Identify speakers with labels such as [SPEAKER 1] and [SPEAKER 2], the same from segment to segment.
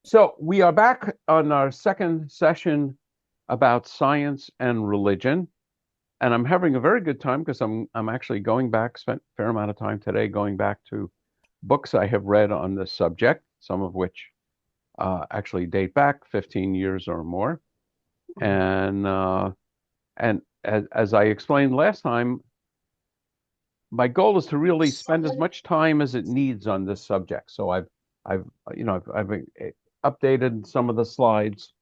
[SPEAKER 1] So we are back on our second session about science and religion, and I'm having a very good time because I'm actually going back, spent a fair amount of time today going back to books I have read on this subject, some of which actually date back 15 years or more. And as I explained last time, my goal is to really spend as much time as it needs on this subject. So I've I've updated some of the slides,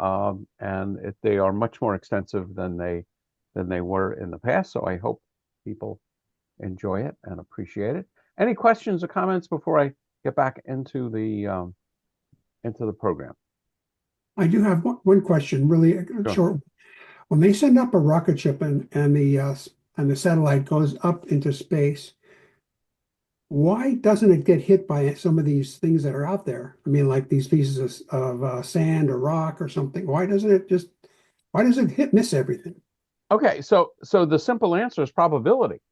[SPEAKER 1] and they are much more extensive than they were in the past. So I hope people enjoy it and appreciate it. Any questions or comments before I get back into the program?
[SPEAKER 2] I do have one question, really
[SPEAKER 1] Sure.
[SPEAKER 2] short. When they send up a rocket ship and the satellite goes up into space, why doesn't it get hit by some of these things that are out there? I mean, like these pieces of sand or rock or something. Why does it miss everything?
[SPEAKER 1] Okay, so the simple answer is probability.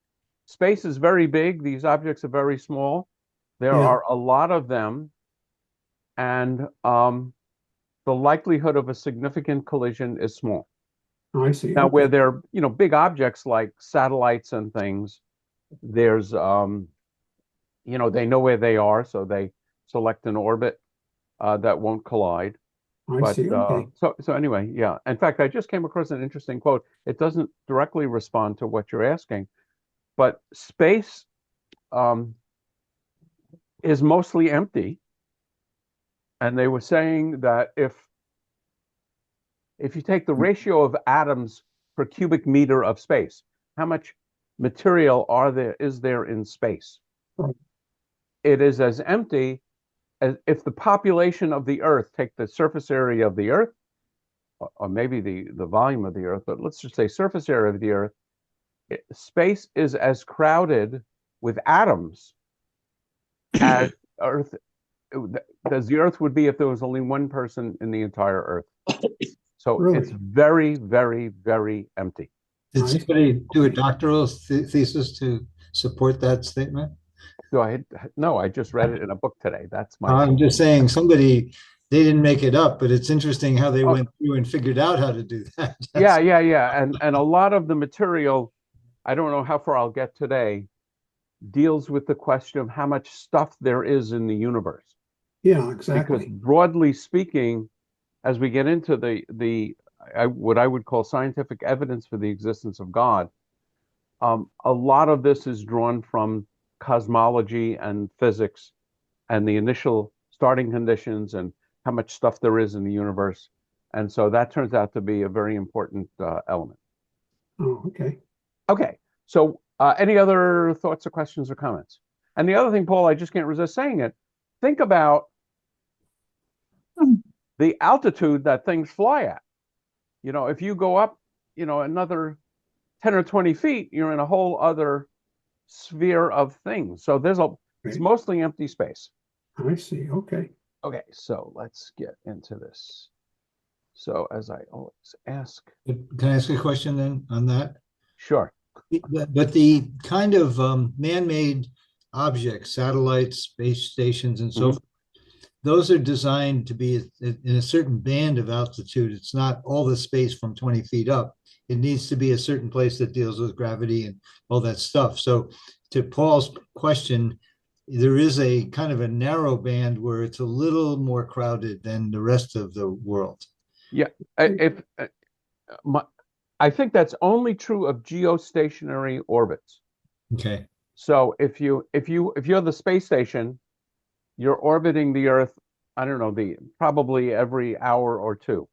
[SPEAKER 1] Space is very big. These objects are very small. There
[SPEAKER 2] Yeah,
[SPEAKER 1] are a lot of them, and the likelihood of a significant collision is small.
[SPEAKER 2] oh, I see.
[SPEAKER 1] Now, where
[SPEAKER 2] Okay,
[SPEAKER 1] they're, big objects like satellites and things, there's, they know where they are, so they select an orbit that won't collide.
[SPEAKER 2] I
[SPEAKER 1] But
[SPEAKER 2] see. Okay.
[SPEAKER 1] so anyway, yeah. In fact, I just came across an interesting quote. It doesn't directly respond to what you're asking, but space um, is mostly empty. And they were saying that if you take the ratio of atoms per cubic meter of space, how much material is there in space?
[SPEAKER 2] Right.
[SPEAKER 1] It is as empty as if the population of the Earth, take the surface area of the Earth, or maybe the volume of the Earth, but let's just say surface area of the Earth, space is as crowded with atoms as Earth as the Earth would be if there was only one person in the entire Earth. So it's
[SPEAKER 2] Really?
[SPEAKER 1] very, very, very empty.
[SPEAKER 3] Did
[SPEAKER 2] I see.
[SPEAKER 3] somebody do a
[SPEAKER 2] Okay.
[SPEAKER 3] doctoral thesis to support that statement?
[SPEAKER 1] So no, I just read it in a book today. That's my
[SPEAKER 3] I'm just saying they didn't make it up, but it's interesting how they
[SPEAKER 1] oh,
[SPEAKER 3] went through and figured out how to do that.
[SPEAKER 1] yeah, yeah, yeah. And a lot of the material, I don't know how far I'll get today, deals with the question of how much stuff there is in the universe.
[SPEAKER 2] Yeah,
[SPEAKER 1] Because
[SPEAKER 2] exactly.
[SPEAKER 1] broadly speaking, as we get into what I would call scientific evidence for the existence of God, a lot of this is drawn from cosmology and physics and the initial starting conditions and how much stuff there is in the universe. And so that turns out to be a very important element.
[SPEAKER 2] Oh, okay.
[SPEAKER 1] Okay, so any other thoughts or questions or comments? And the other thing, Paul, I just can't resist saying it. Think about the altitude that things fly at. If you go up, another 10 or 20 feet, you're in a whole other sphere of things. So it's
[SPEAKER 2] Okay.
[SPEAKER 1] mostly empty space.
[SPEAKER 2] I see. Okay.
[SPEAKER 1] Okay, so let's get into this. So as I always ask,
[SPEAKER 3] Can I ask a question then on that?
[SPEAKER 1] sure.
[SPEAKER 3] But the kind of man-made objects, satellites, space stations, and so
[SPEAKER 1] Mhm.
[SPEAKER 3] forth, those are designed to be in a certain band of altitude. It's not all the space from 20 feet up. It needs to be a certain place that deals with gravity and all that stuff. So, to Paul's question, there is a kind of a narrow band where it's a little more crowded than the rest of the world.
[SPEAKER 1] Yeah, if my, I think that's only true of geostationary orbits.
[SPEAKER 3] Okay.
[SPEAKER 1] So if you're the space station, you're orbiting the Earth, I don't know, the probably every hour or two,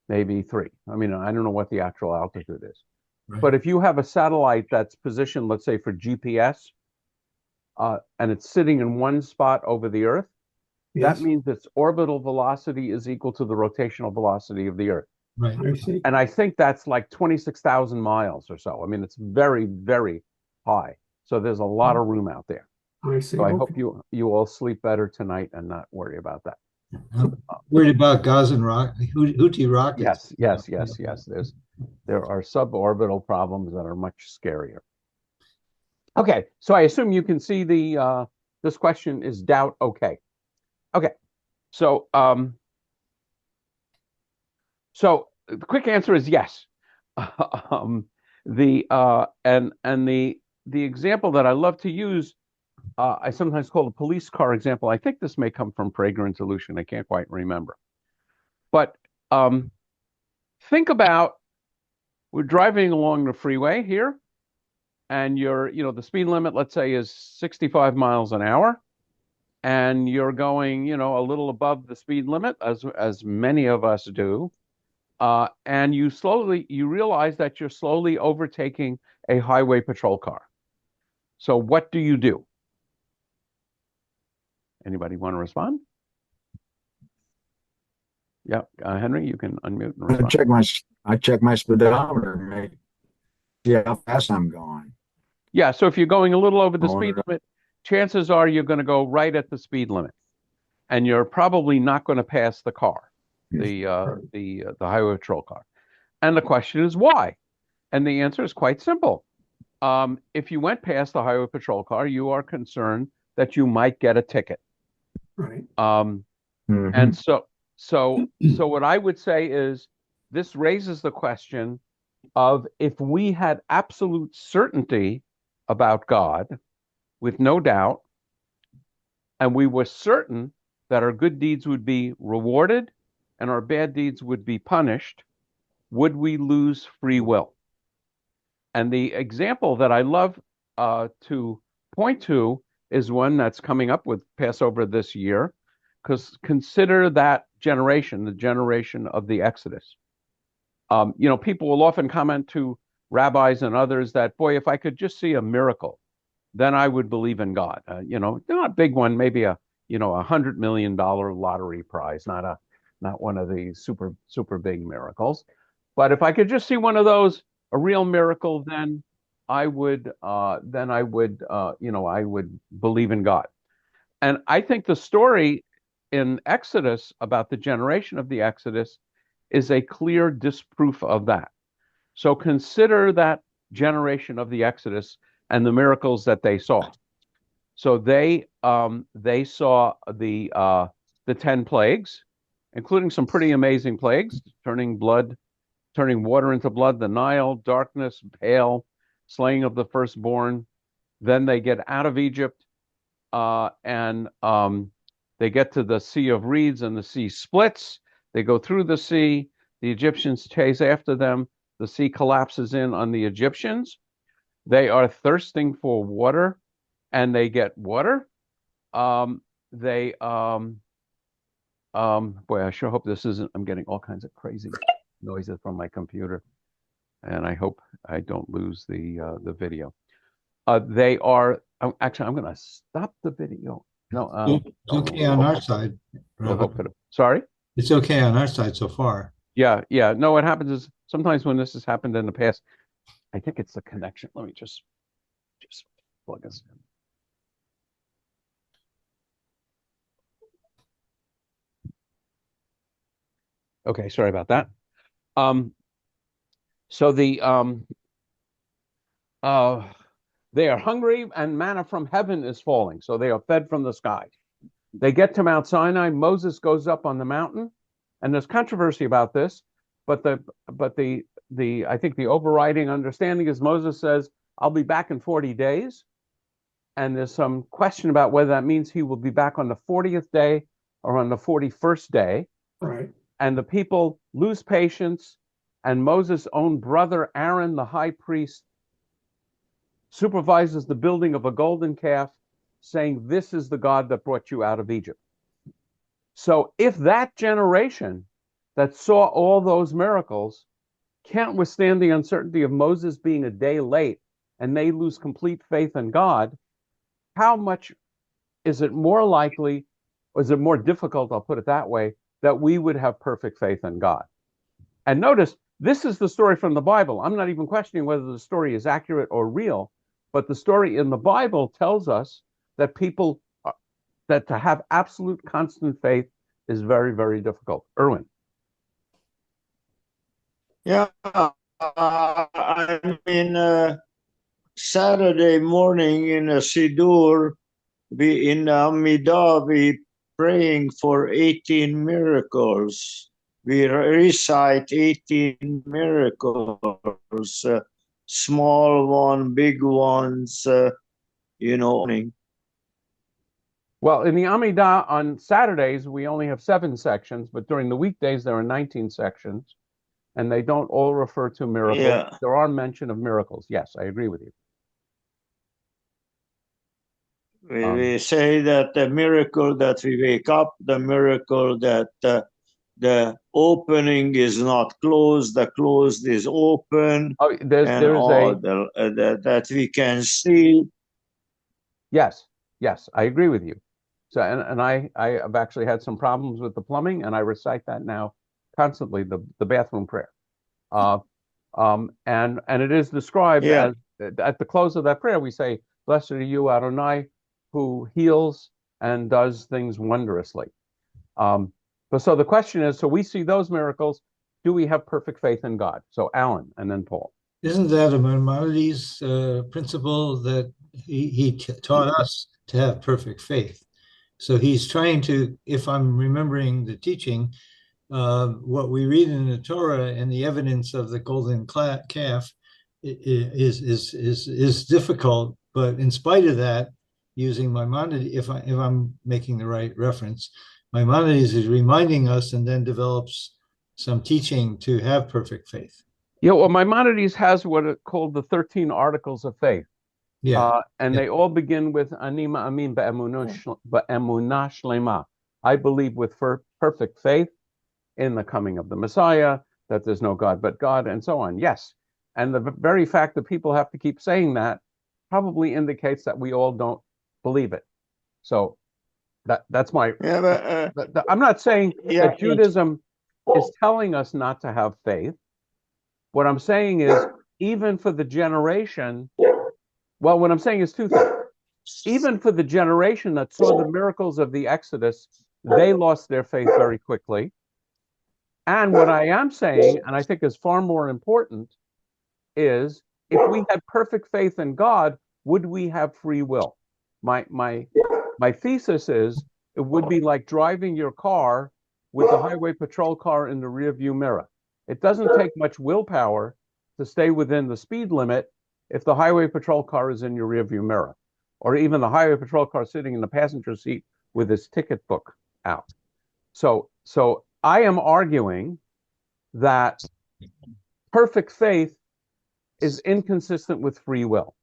[SPEAKER 1] maybe three. I mean, I don't know what the actual altitude is.
[SPEAKER 3] Right.
[SPEAKER 1] But if you have a satellite that's positioned, let's say for GPS, and it's sitting in one spot over the Earth, that
[SPEAKER 2] Yes,
[SPEAKER 1] means its orbital velocity is equal to the rotational velocity of the Earth.
[SPEAKER 3] Right.
[SPEAKER 2] I see.
[SPEAKER 1] And I think that's like 26,000 miles or so. I mean, it's very, very high. So there's a lot of room out there.
[SPEAKER 2] I
[SPEAKER 1] So
[SPEAKER 2] see.
[SPEAKER 1] I
[SPEAKER 2] Okay.
[SPEAKER 1] hope you all sleep better tonight and not worry about that.
[SPEAKER 3] I'm worried about Gazan Houthi rockets.
[SPEAKER 1] Yes, yes, yes, yes. There are suborbital problems that are much scarier. Okay, so I assume you can see this question is doubt okay. Okay. So, so the quick answer is yes. um, the example that I love to use, I sometimes call the police car example. I think this may come from Prager and Solution. I can't quite remember. But um, think about we're driving along the freeway here, and the speed limit, let's say, is 65 miles an hour, and you're going, a little above the speed limit, as many of us do. And you realize that you're slowly overtaking a highway patrol car. So what do you do? Anybody want to respond? Yeah, Henry, you can unmute and
[SPEAKER 4] I
[SPEAKER 1] respond.
[SPEAKER 4] check my I check my speedometer, mate. See how fast I'm going.
[SPEAKER 1] Yeah, so if you're going a little over the
[SPEAKER 4] Hold
[SPEAKER 1] speed
[SPEAKER 4] it up.
[SPEAKER 1] limit, chances are you're going to go right at the speed limit, and you're probably not going to pass the car, the highway patrol car. And the question is why? And the answer is quite simple. If you went past the highway patrol car, you are concerned that you might get a ticket.
[SPEAKER 2] Right.
[SPEAKER 1] And so what I would say is this raises the question of if we had absolute certainty about God with no doubt, and we were certain that our good deeds would be rewarded and our bad deeds would be punished, would we lose free will? And the example that I love to point to is one that's coming up with Passover this year, because consider that generation, the generation of the Exodus. People will often comment to rabbis and others that, boy, if I could just see a miracle, then I would believe in God. Not a big one, maybe $100 million lottery prize, not one of the super big miracles. But if I could just see one of those, a real miracle, then I would I would believe in God. And I think the story in Exodus about the generation of the Exodus is a clear disproof of that. So consider that generation of the Exodus and the miracles that they saw. So they saw the 10 plagues, including some pretty amazing plagues, turning water into blood, the Nile, darkness, hail, slaying of the firstborn. Then they get out of Egypt, and they get to the Sea of Reeds, and the sea splits. They go through the sea. The Egyptians chase after them. The sea collapses in on the Egyptians. They are thirsting for water, and they get water. They Boy, I sure hope this isn't. I'm getting all kinds of crazy noises from my computer, and I hope I don't lose the video. They are actually. I'm going to stop the video. No,
[SPEAKER 3] It's okay on our side,
[SPEAKER 1] we'll
[SPEAKER 3] Robert.
[SPEAKER 1] hope it. Sorry.
[SPEAKER 3] It's okay on our side so far.
[SPEAKER 1] Yeah, yeah. No, what happens is sometimes when this has happened in the past, I think it's the connection. Let me just plug us in. Okay, sorry about that. So they are hungry and manna from heaven is falling. So they are fed from the sky. They get to Mount Sinai. Moses goes up on the mountain, and there's controversy about this, but the I think the overriding understanding is Moses says, "I'll be back in 40 days." And there's some question about whether that means he will be back on the 40th day or on the 41st day.
[SPEAKER 2] Right.
[SPEAKER 1] And the people lose patience, and Moses' own brother Aaron, the high priest, supervises the building of a golden calf, saying, "This is the God that brought you out of Egypt." So if that generation that saw all those miracles can't withstand the uncertainty of Moses being a day late and they lose complete faith in God, how much is it more likely, or is it more difficult, I'll put it that way, that we would have perfect faith in God? And notice, this is the story from the Bible. I'm not even questioning whether the story is accurate or real, but the story in the Bible tells us that that to have absolute constant faith is very, very difficult. Erwin.
[SPEAKER 5] Yeah, I mean, Saturday morning in a Siddur, in Amidah, we praying for 18 miracles. We recite 18 miracles, small one, big ones, you know.
[SPEAKER 1] Well, in the Amida on Saturdays, we only have 7 sections, but during the weekdays, there are 19 sections, and they don't all refer to miracles.
[SPEAKER 5] Yeah.
[SPEAKER 1] There are mention of miracles. Yes, I agree with you.
[SPEAKER 5] We say that the miracle that we wake up, the miracle that the opening is not closed, the closed is open,
[SPEAKER 1] Oh,
[SPEAKER 5] and all that we can see.
[SPEAKER 1] Yes, yes, I agree with you. So, and I have actually had some problems with the plumbing, and I recite that now constantly, the bathroom prayer. Uh, and it is described
[SPEAKER 5] Yeah.
[SPEAKER 1] as at the close of that prayer, we say, "Blessed are you, Adonai, who heals and does things wondrously." But so the question is, so we see those miracles. Do we have perfect faith in God? So Alan and then Paul.
[SPEAKER 3] Isn't that a Maimonides principle that he taught us to have perfect faith? So he's trying to, if I'm remembering the teaching, what we read in the Torah and the evidence of the golden calf is difficult. But in spite of that, using Maimonides, if I'm making the right reference, Maimonides is reminding us and then develops some teaching to have perfect faith.
[SPEAKER 1] Yeah, well, Maimonides has what are called the 13 Articles of Faith.
[SPEAKER 3] Yeah.
[SPEAKER 1] And
[SPEAKER 3] Yeah.
[SPEAKER 1] they all begin with Anima Amin be'emunah shlema. I believe with perfect faith in the coming of the Messiah, that there's no God but God, and so on. Yes. And the very fact that people have to keep saying that probably indicates that we all don't believe it. So that's my.
[SPEAKER 5] Yeah, but,
[SPEAKER 1] I'm not saying
[SPEAKER 5] yeah,
[SPEAKER 1] that Judaism is telling us not to have faith. What I'm saying is, even for the generation, well, what I'm saying is two things. Even for the generation that saw the miracles of the Exodus, they lost their faith very quickly. And what I am saying, and I think is far more important, is if we had perfect faith in God, would we have free will? My thesis is it would be like driving your car with the highway patrol car in the rear view mirror. It doesn't take much willpower to stay within the speed limit if the highway patrol car is in your rear view mirror, or even the highway patrol car sitting in the passenger seat with his ticket book out. So I am arguing that perfect faith is inconsistent with free will.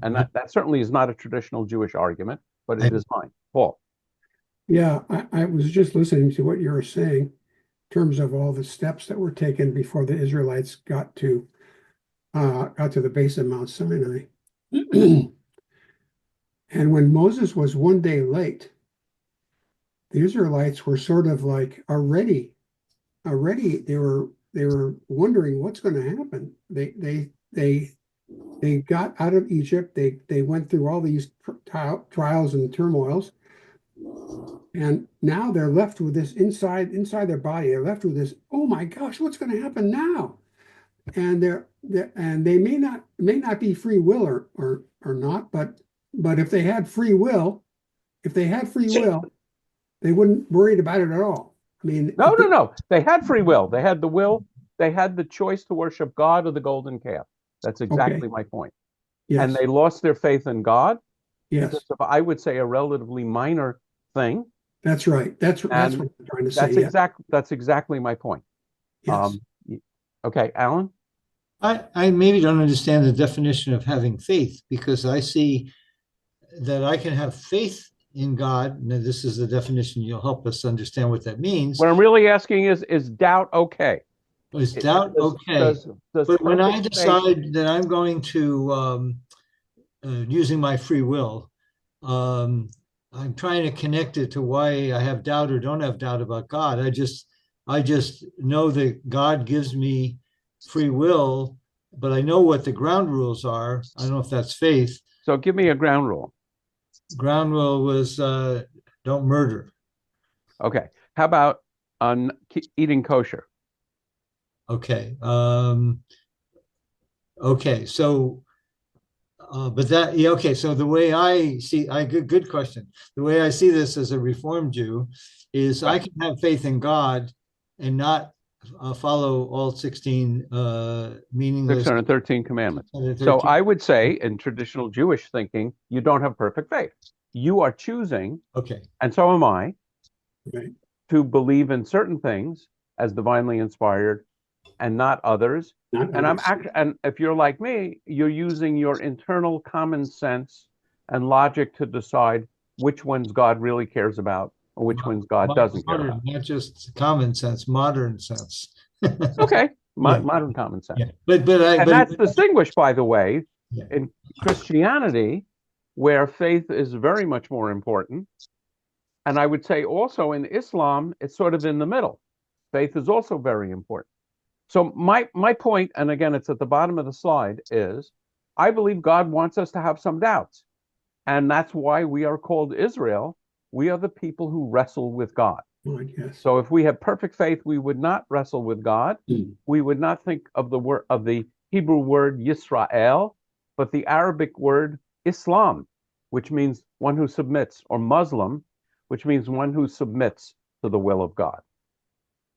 [SPEAKER 1] And that certainly is not a traditional Jewish argument, but it is mine. Paul.
[SPEAKER 2] Yeah, I was just listening to what you were saying in terms of all the steps that were taken before the Israelites got to the base of Mount Sinai. And when Moses was one day late, the Israelites were sort of like already they were wondering what's going to happen. They got out of Egypt. They went through all these trials and turmoils, and now they're left with this inside their body. They're left with this. Oh my gosh, what's going to happen now? And they may not be free will or not, but if they had free will, they wouldn't worried about it at all. I mean,
[SPEAKER 1] No. They had free will. They had the will. They had the choice to worship God or the golden calf. That's exactly
[SPEAKER 2] okay,
[SPEAKER 1] my point. And
[SPEAKER 2] yes,
[SPEAKER 1] they lost their faith in God because
[SPEAKER 2] yes,
[SPEAKER 1] of, I would say, a relatively minor thing.
[SPEAKER 2] that's right. That's what
[SPEAKER 1] And
[SPEAKER 2] I'm trying to say. Yeah,
[SPEAKER 1] that's exactly my point.
[SPEAKER 2] yes.
[SPEAKER 1] Um, okay, Alan?
[SPEAKER 3] I maybe don't understand the definition of having faith because I see that I can have faith in God. And this is the definition. You'll help us understand what that means.
[SPEAKER 1] What I'm really asking is doubt okay?
[SPEAKER 3] Is
[SPEAKER 1] It,
[SPEAKER 3] doubt
[SPEAKER 1] does,
[SPEAKER 3] okay?
[SPEAKER 1] does, does
[SPEAKER 3] But when I
[SPEAKER 1] perfect faith,
[SPEAKER 3] decide that I'm going to, using my free will, um, I'm trying to connect it to why I have doubt or don't have doubt about God. I just know that God gives me free will, but I know what the ground rules are. I don't know if that's faith.
[SPEAKER 1] so give me a ground rule.
[SPEAKER 3] Ground rule was don't murder.
[SPEAKER 1] Okay. How about eating kosher?
[SPEAKER 3] Okay. Okay. So But that, yeah, okay. So the way I see, good question. The way I see this as a Reformed Jew is I
[SPEAKER 1] Right.
[SPEAKER 3] can have faith in God and not follow all 16 meaningless
[SPEAKER 1] 613 commandments. So
[SPEAKER 3] 113.
[SPEAKER 1] I would say in traditional Jewish thinking, you don't have perfect faith. You are choosing,
[SPEAKER 3] Okay.
[SPEAKER 1] and so am I,
[SPEAKER 2] Right.
[SPEAKER 1] to believe in certain things as divinely inspired and not others.
[SPEAKER 2] Not
[SPEAKER 1] And I'm
[SPEAKER 2] others.
[SPEAKER 1] act and if you're like me, you're using your internal common sense and logic to decide which ones God really cares about or which ones God doesn't care
[SPEAKER 3] Modern,
[SPEAKER 1] about.
[SPEAKER 3] not just common sense, modern sense.
[SPEAKER 1] Okay,
[SPEAKER 3] Yeah,
[SPEAKER 1] modern common sense.
[SPEAKER 3] yeah. But
[SPEAKER 1] And that's distinguished, by the way,
[SPEAKER 3] yeah.
[SPEAKER 1] in Christianity, where faith is very much more important. And I would say also in Islam, it's sort of in the middle. Faith is also very important. So my point, and again, it's at the bottom of the slide, is I believe God wants us to have some doubts. And that's why we are called Israel. We are the people who wrestle with God.
[SPEAKER 2] Lord, yes.
[SPEAKER 1] So if we had perfect faith, we would not wrestle with God.
[SPEAKER 2] Mm.
[SPEAKER 1] We would not think of the word of the Hebrew word Yisrael, but the Arabic word Islam, which means one who submits, or Muslim, which means one who submits to the will of God.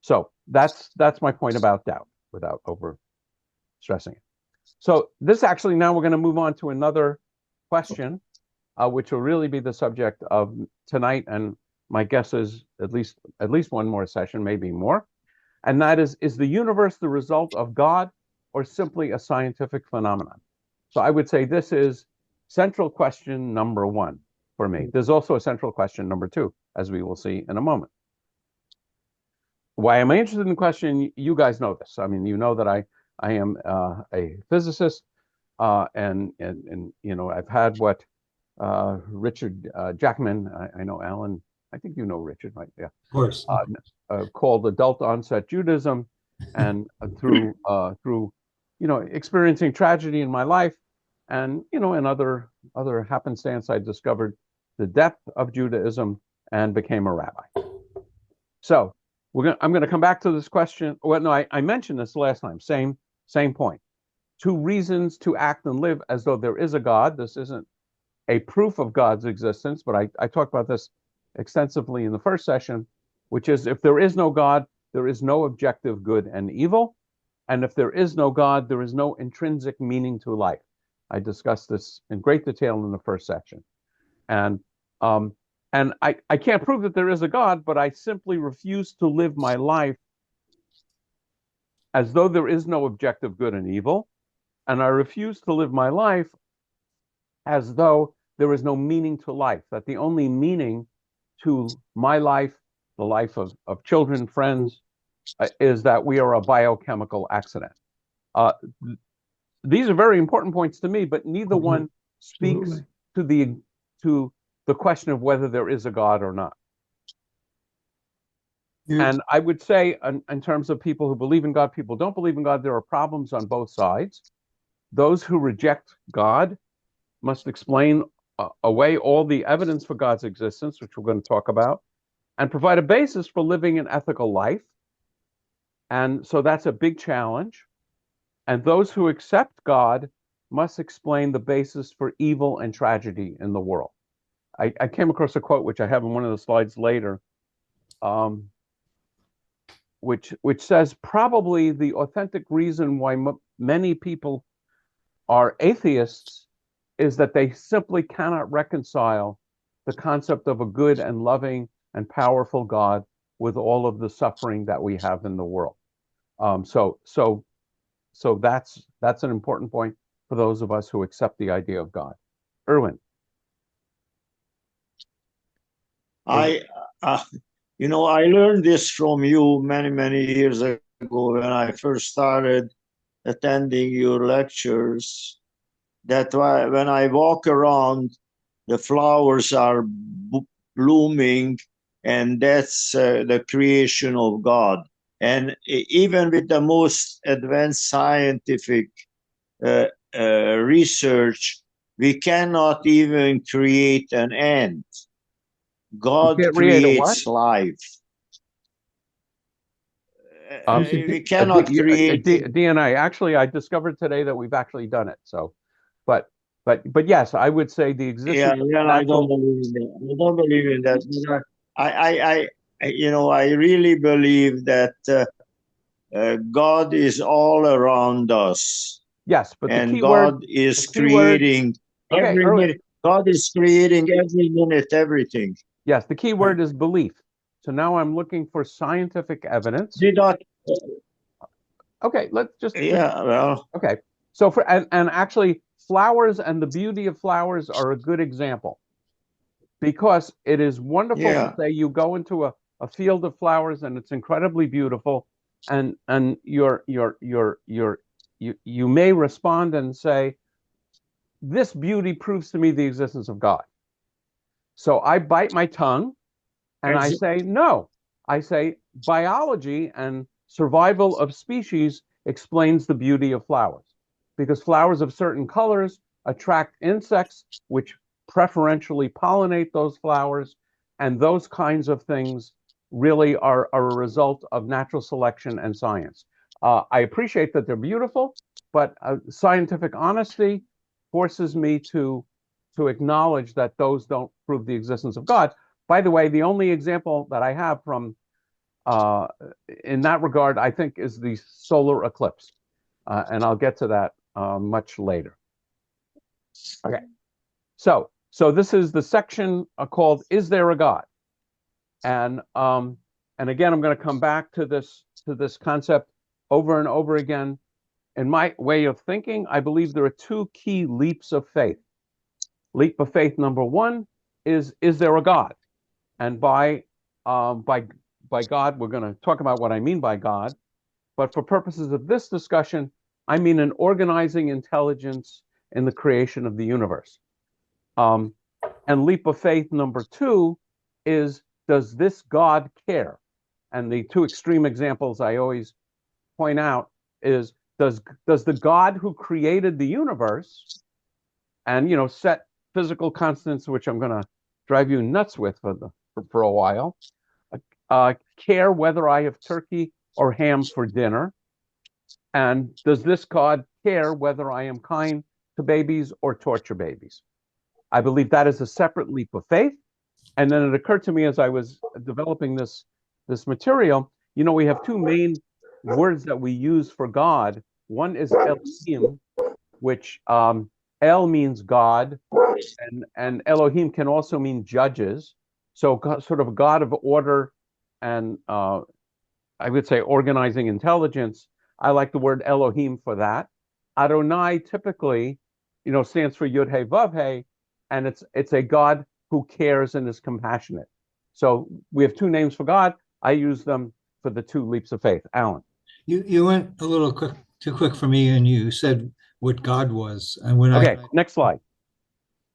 [SPEAKER 1] So that's my point about doubt, without over stressing it. So this actually, now we're going to move on to another question, which will really be the subject of tonight, and my guess is at least one more session, maybe more. And that is the universe the result of God or simply a scientific phenomenon? So I would say this is central question number one for me. There's also a central question number two, as we will see in a moment. Why am I interested in the question? You guys know this. I mean, you know that I am a physicist, and you know, I've had what Richard Jackman, I know Alan, I think you know Richard, right? Yeah.
[SPEAKER 3] Of course.
[SPEAKER 1] Called adult onset Judaism, and through you know, experiencing tragedy in my life, and you know, in other happenstance, I discovered the depth of Judaism and became a rabbi. So I'm gonna come back to this question. Well, no, I mentioned this last time. Same point. Two reasons to act and live as though there is a God. This isn't a proof of God's existence, but I talked about this extensively in the first session, which is if there is no God, there is no objective good and evil. And if there is no God, there is no intrinsic meaning to life. I discussed this in great detail in the first section. And um, I can't prove that there is a God, but I simply refuse to live my life as though there is no objective good and evil. And I refuse to live my life as though there is no meaning to life, that the only meaning to my life, the life of children, friends, is that we are a biochemical accident. Uh, these are very important points to me, but neither one speaks
[SPEAKER 2] Absolutely.
[SPEAKER 1] to the question of whether there is a God or not. And I would say, in terms of people who believe in God, people who don't believe in God, there are problems on both sides. Those who reject God must explain away all the evidence for God's existence, which we're going to talk about, and provide a basis for living an ethical life. And so that's a big challenge. And those who accept God must explain the basis for evil and tragedy in the world. I came across a quote, which I have in one of the slides later, which says probably the authentic reason why many people are atheists is that they simply cannot reconcile the concept of a good and loving and powerful God with all of the suffering that we have in the world. So that's an important point for those of us who accept the idea of God. Erwin.
[SPEAKER 5] I, I learned this from you many, many years ago when I first started attending your lectures. That when I walk around, the flowers are blooming, and that's the creation of God. And even with the most advanced scientific research, we cannot even create an end.
[SPEAKER 1] You
[SPEAKER 5] God
[SPEAKER 1] can't create a what?
[SPEAKER 5] creates life. We
[SPEAKER 1] A
[SPEAKER 5] cannot create.
[SPEAKER 1] DNA. Actually, I discovered today that we've actually done it. So, but But yes, I would say the
[SPEAKER 5] Yeah,
[SPEAKER 1] existence of
[SPEAKER 5] well, I don't
[SPEAKER 1] natural.
[SPEAKER 5] believe in that. I don't believe in that. But I really believe that God is all around us,
[SPEAKER 1] Yes, but the
[SPEAKER 5] and
[SPEAKER 1] key word,
[SPEAKER 5] God
[SPEAKER 1] the
[SPEAKER 5] is
[SPEAKER 1] key word.
[SPEAKER 5] creating
[SPEAKER 1] Okay,
[SPEAKER 5] every minute. God is creating every minute everything.
[SPEAKER 1] yes, the key
[SPEAKER 2] Right.
[SPEAKER 1] word is belief. So now I'm looking for scientific evidence.
[SPEAKER 5] Did not.
[SPEAKER 1] Okay, let's just
[SPEAKER 5] Yeah, well,
[SPEAKER 1] okay. So and actually flowers and the beauty of flowers are a good example because it is wonderful to
[SPEAKER 5] yeah.
[SPEAKER 1] say you go into a field of flowers and it's incredibly beautiful and you may respond and say, this beauty proves to me the existence of God. So I bite my tongue and I
[SPEAKER 5] Ex-
[SPEAKER 1] say, no. I say, biology and survival of species explains the beauty of flowers because flowers of certain colors attract insects, which preferentially pollinate those flowers. And those kinds of things really are a result of natural selection and science. I appreciate that they're beautiful, but scientific honesty forces me to acknowledge that those don't prove the existence of God. By the way, the only example that I have from uh, in that regard, I think, is the solar eclipse, and I'll get to that much later. Okay, so this is the section called "Is There a God?" And again, I'm going to come back to this concept over and over again. In my way of thinking, I believe there are two key leaps of faith. Leap of faith number one is there a God? And by God, we're going to talk about what I mean by God. But for purposes of this discussion, I mean an organizing intelligence in the creation of the universe. Um, and leap of faith number two is, does this God care? And the two extreme examples I always point out is, does the God who created the universe and set physical constants, which I'm going to drive you nuts with for a while, care whether I have turkey or ham for dinner? And does this God care whether I am kind to babies or torture babies? I believe that is a separate leap of faith. And then it occurred to me as I was developing this material, we have two main words that we use for God. One is Elohim, which El means God, and Elohim can also mean judges. So sort of a God of order and I would say organizing intelligence. I like the word Elohim for that. Adonai typically, stands for Yud Hey Vav Hey, and it's a God who cares and is compassionate. So we have two names for God. I use them for the two leaps of faith. Alan.
[SPEAKER 3] You went a little too quick for me, and you said what God was, and when
[SPEAKER 1] Okay, next slide.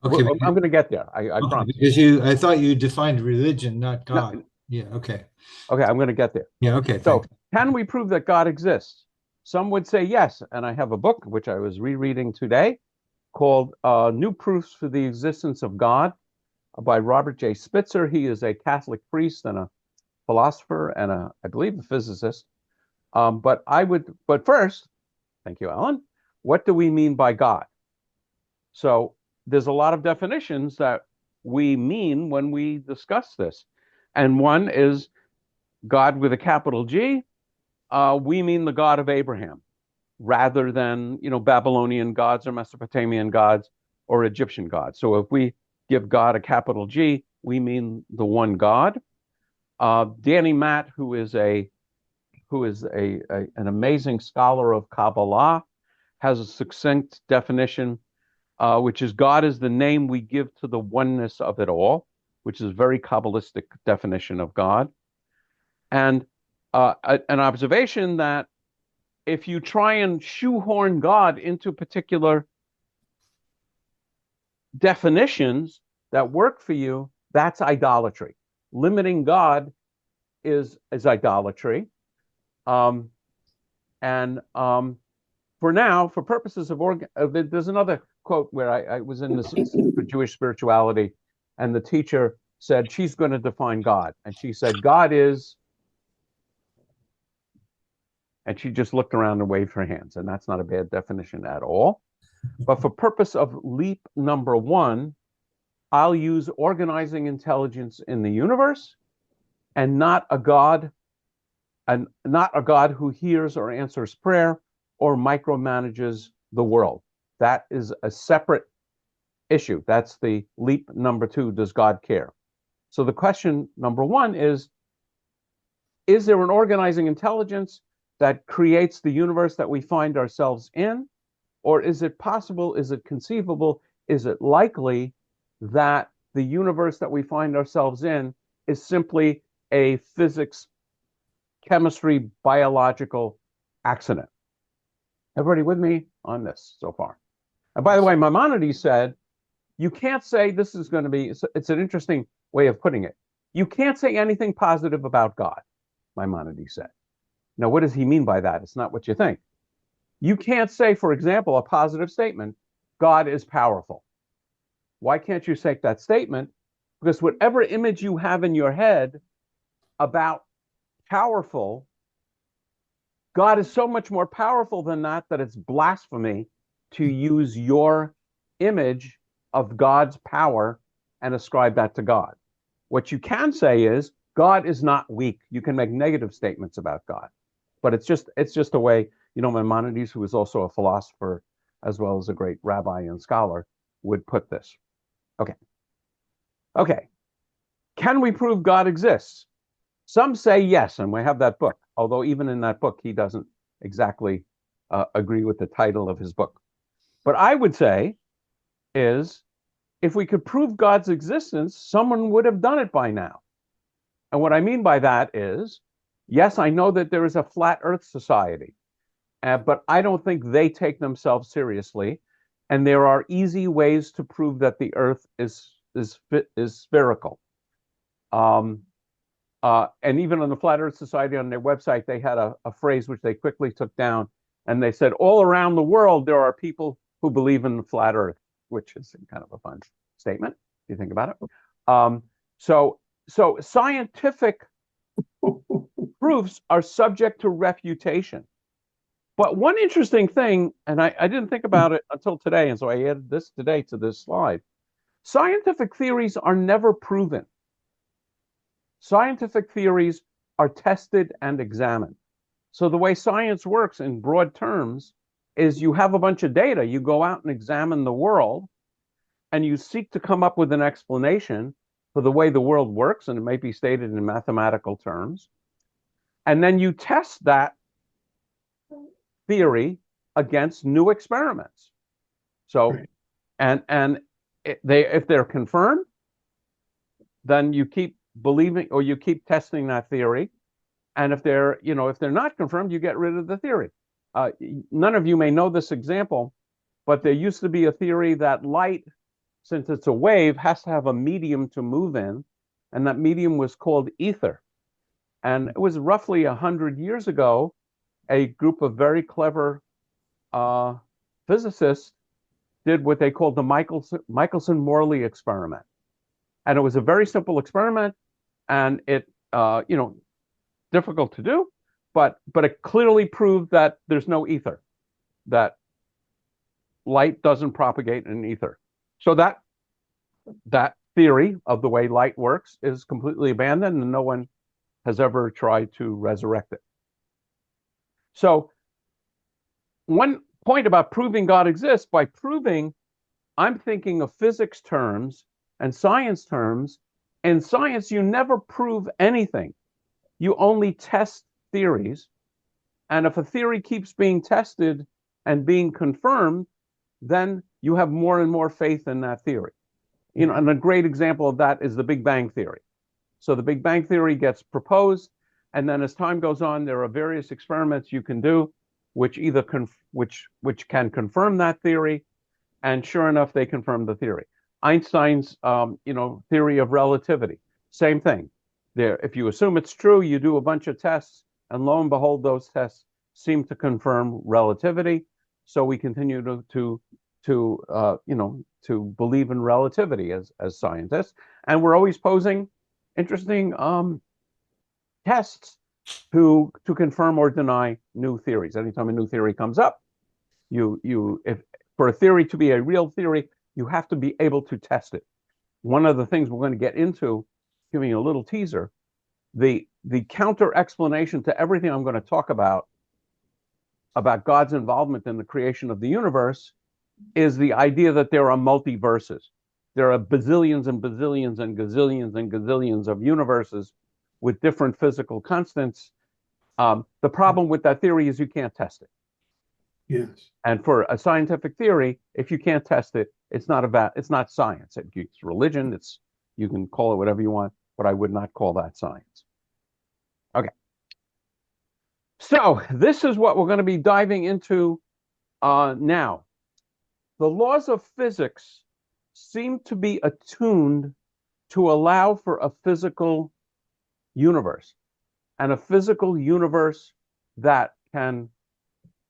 [SPEAKER 3] okay,
[SPEAKER 1] I'm going to get there. I
[SPEAKER 3] okay,
[SPEAKER 1] promise.
[SPEAKER 3] because I thought you defined religion, not God.
[SPEAKER 1] No,
[SPEAKER 3] Yeah, okay.
[SPEAKER 1] okay, I'm going to get there.
[SPEAKER 3] Yeah, okay,
[SPEAKER 1] So,
[SPEAKER 3] thanks.
[SPEAKER 1] can we prove that God exists? Some would say yes, and I have a book which I was rereading today called New Proofs for the Existence of God by Robert J. Spitzer. He is a Catholic priest and a philosopher and I believe, a physicist. But first, thank you, Alan. What do we mean by God? So there's a lot of definitions that we mean when we discuss this. And one is God with a capital G. We mean the God of Abraham rather than, Babylonian gods or Mesopotamian gods or Egyptian gods. So if we give God a capital G, we mean the one God. Danny Matt, who is an amazing scholar of Kabbalah, has a succinct definition, which is God is the name we give to the oneness of it all, which is a very Kabbalistic definition of God. And an observation that if you try and shoehorn God into particular definitions that work for you, that's idolatry. Limiting God is idolatry. Um, and for now, for purposes of there's another quote where I was in this Institute for Jewish Spirituality, and the teacher said she's going to define God, and she said God is, and she just looked around and waved her hands, and that's not a bad definition at all. But for purpose of leap number one, I'll use organizing intelligence in the universe and not a God, and not a God who hears or answers prayer or micromanages the world. That is a separate issue. That's the leap number two. Does God care? So the question number one is there an organizing intelligence that creates the universe that we find ourselves in? Or is it possible, is it conceivable, is it likely that the universe that we find ourselves in is simply a physics, chemistry, biological accident? Everybody with me on this so far? And by the way, Maimonides said, you can't say this is going to be, it's an interesting way of putting it. You can't say anything positive about God, Maimonides said. Now, what does he mean by that? It's not what you think. You can't say, for example, a positive statement, God is powerful. Why can't you say that statement? Because whatever image you have in your head about powerful, God is so much more powerful than that it's blasphemy to use your image of God's power and ascribe that to God. What you can say is, God is not weak. You can make negative statements about God. But it's just a way, Maimonides, who was also a philosopher as well as a great rabbi and scholar, would put this. Okay. Can we prove God exists? Some say yes, and we have that book, although even in that book, he doesn't exactly agree with the title of his book. But I would say is, if we could prove God's existence, someone would have done it by now. And what I mean by that is, yes, I know that there is a flat Earth society, but I don't think they take themselves seriously. And there are easy ways to prove that the Earth is spherical. And even on the Flat Earth Society, on their website, they had a phrase which they quickly took down, and they said, all around the world, there are people who believe in the flat Earth, which is kind of a fun statement, if you think about it. So scientific proofs are subject to refutation. But one interesting thing, and I didn't think about it until today, and so I added this today to this slide. Scientific theories are never proven. Scientific theories are tested and examined. So the way science works in broad terms is you have a bunch of data, you go out and examine the world, and you seek to come up with an explanation for the way the world works, and it might be stated in mathematical terms. And then you test that theory against new experiments. So,
[SPEAKER 2] Right.
[SPEAKER 1] and if they're confirmed, then you keep believing, or you keep testing that theory. And if they're not confirmed, you get rid of the theory. None of you may know this example, but there used to be a theory that light, since it's a wave, has to have a medium to move in, and that medium was called ether. And it was roughly 100 years ago, a group of very clever physicists did what they called the Michelson-Morley experiment. And it was a very simple experiment, and it, difficult to do, but it clearly proved that there's no ether, that light doesn't propagate in ether. So that theory of the way light works is completely abandoned, and no one has ever tried to resurrect it. So one point about proving God exists, by proving, I'm thinking of physics terms and science terms. In science, you never prove anything. You only test theories. And if a theory keeps being tested and being confirmed, then you have more and more faith in that theory. And a great example of that is the Big Bang Theory. So the Big Bang Theory gets proposed, and then as time goes on, there are various experiments you can do, which either which can confirm that theory, and sure enough, they confirm the theory. Einstein's theory of relativity, same thing. There, if you assume it's true, you do a bunch of tests, and lo and behold, those tests seem to confirm relativity. So we continue to believe in relativity as scientists, and we're always posing interesting tests to confirm or deny new theories. Anytime a new theory comes up, if For a theory to be a real theory, you have to be able to test it. One of the things we're going to get into, giving you a little teaser, the counter explanation to everything I'm going to talk about God's involvement in the creation of the universe is the idea that there are multiverses. There are bazillions and bazillions and gazillions and gazillions of universes with different physical constants. The problem with that theory is you can't test it.
[SPEAKER 2] Yes.
[SPEAKER 1] And for a scientific theory, if you can't test it, it's not science. It's religion. You can call it whatever you want, but I would not call that science. Okay. So this is what we're going to be diving into now. The laws of physics seem to be attuned to allow for a physical universe, and a physical universe that can,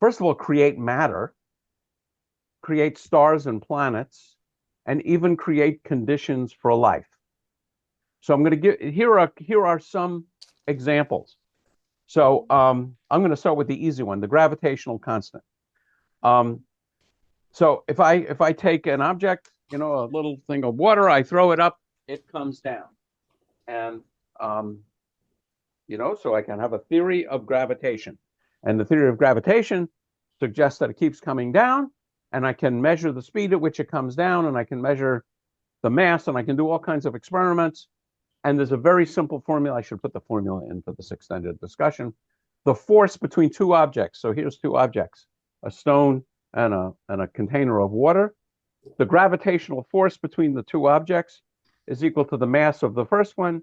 [SPEAKER 1] first of all, create matter, create stars and planets, and even create conditions for life. So I'm going to here are some examples. So I'm going to start with the easy one, the gravitational constant. So if I take an object, a little thing of water, I throw it up, it comes down. And so I can have a theory of gravitation. And the theory of gravitation suggests that it keeps coming down, and I can measure the speed at which it comes down, and I can measure the mass, and I can do all kinds of experiments. And there's a very simple formula. I should put the formula in for this extended discussion. The force between two objects. So here's two objects, a stone and a container of water. The gravitational force between the two objects is equal to the mass of the first one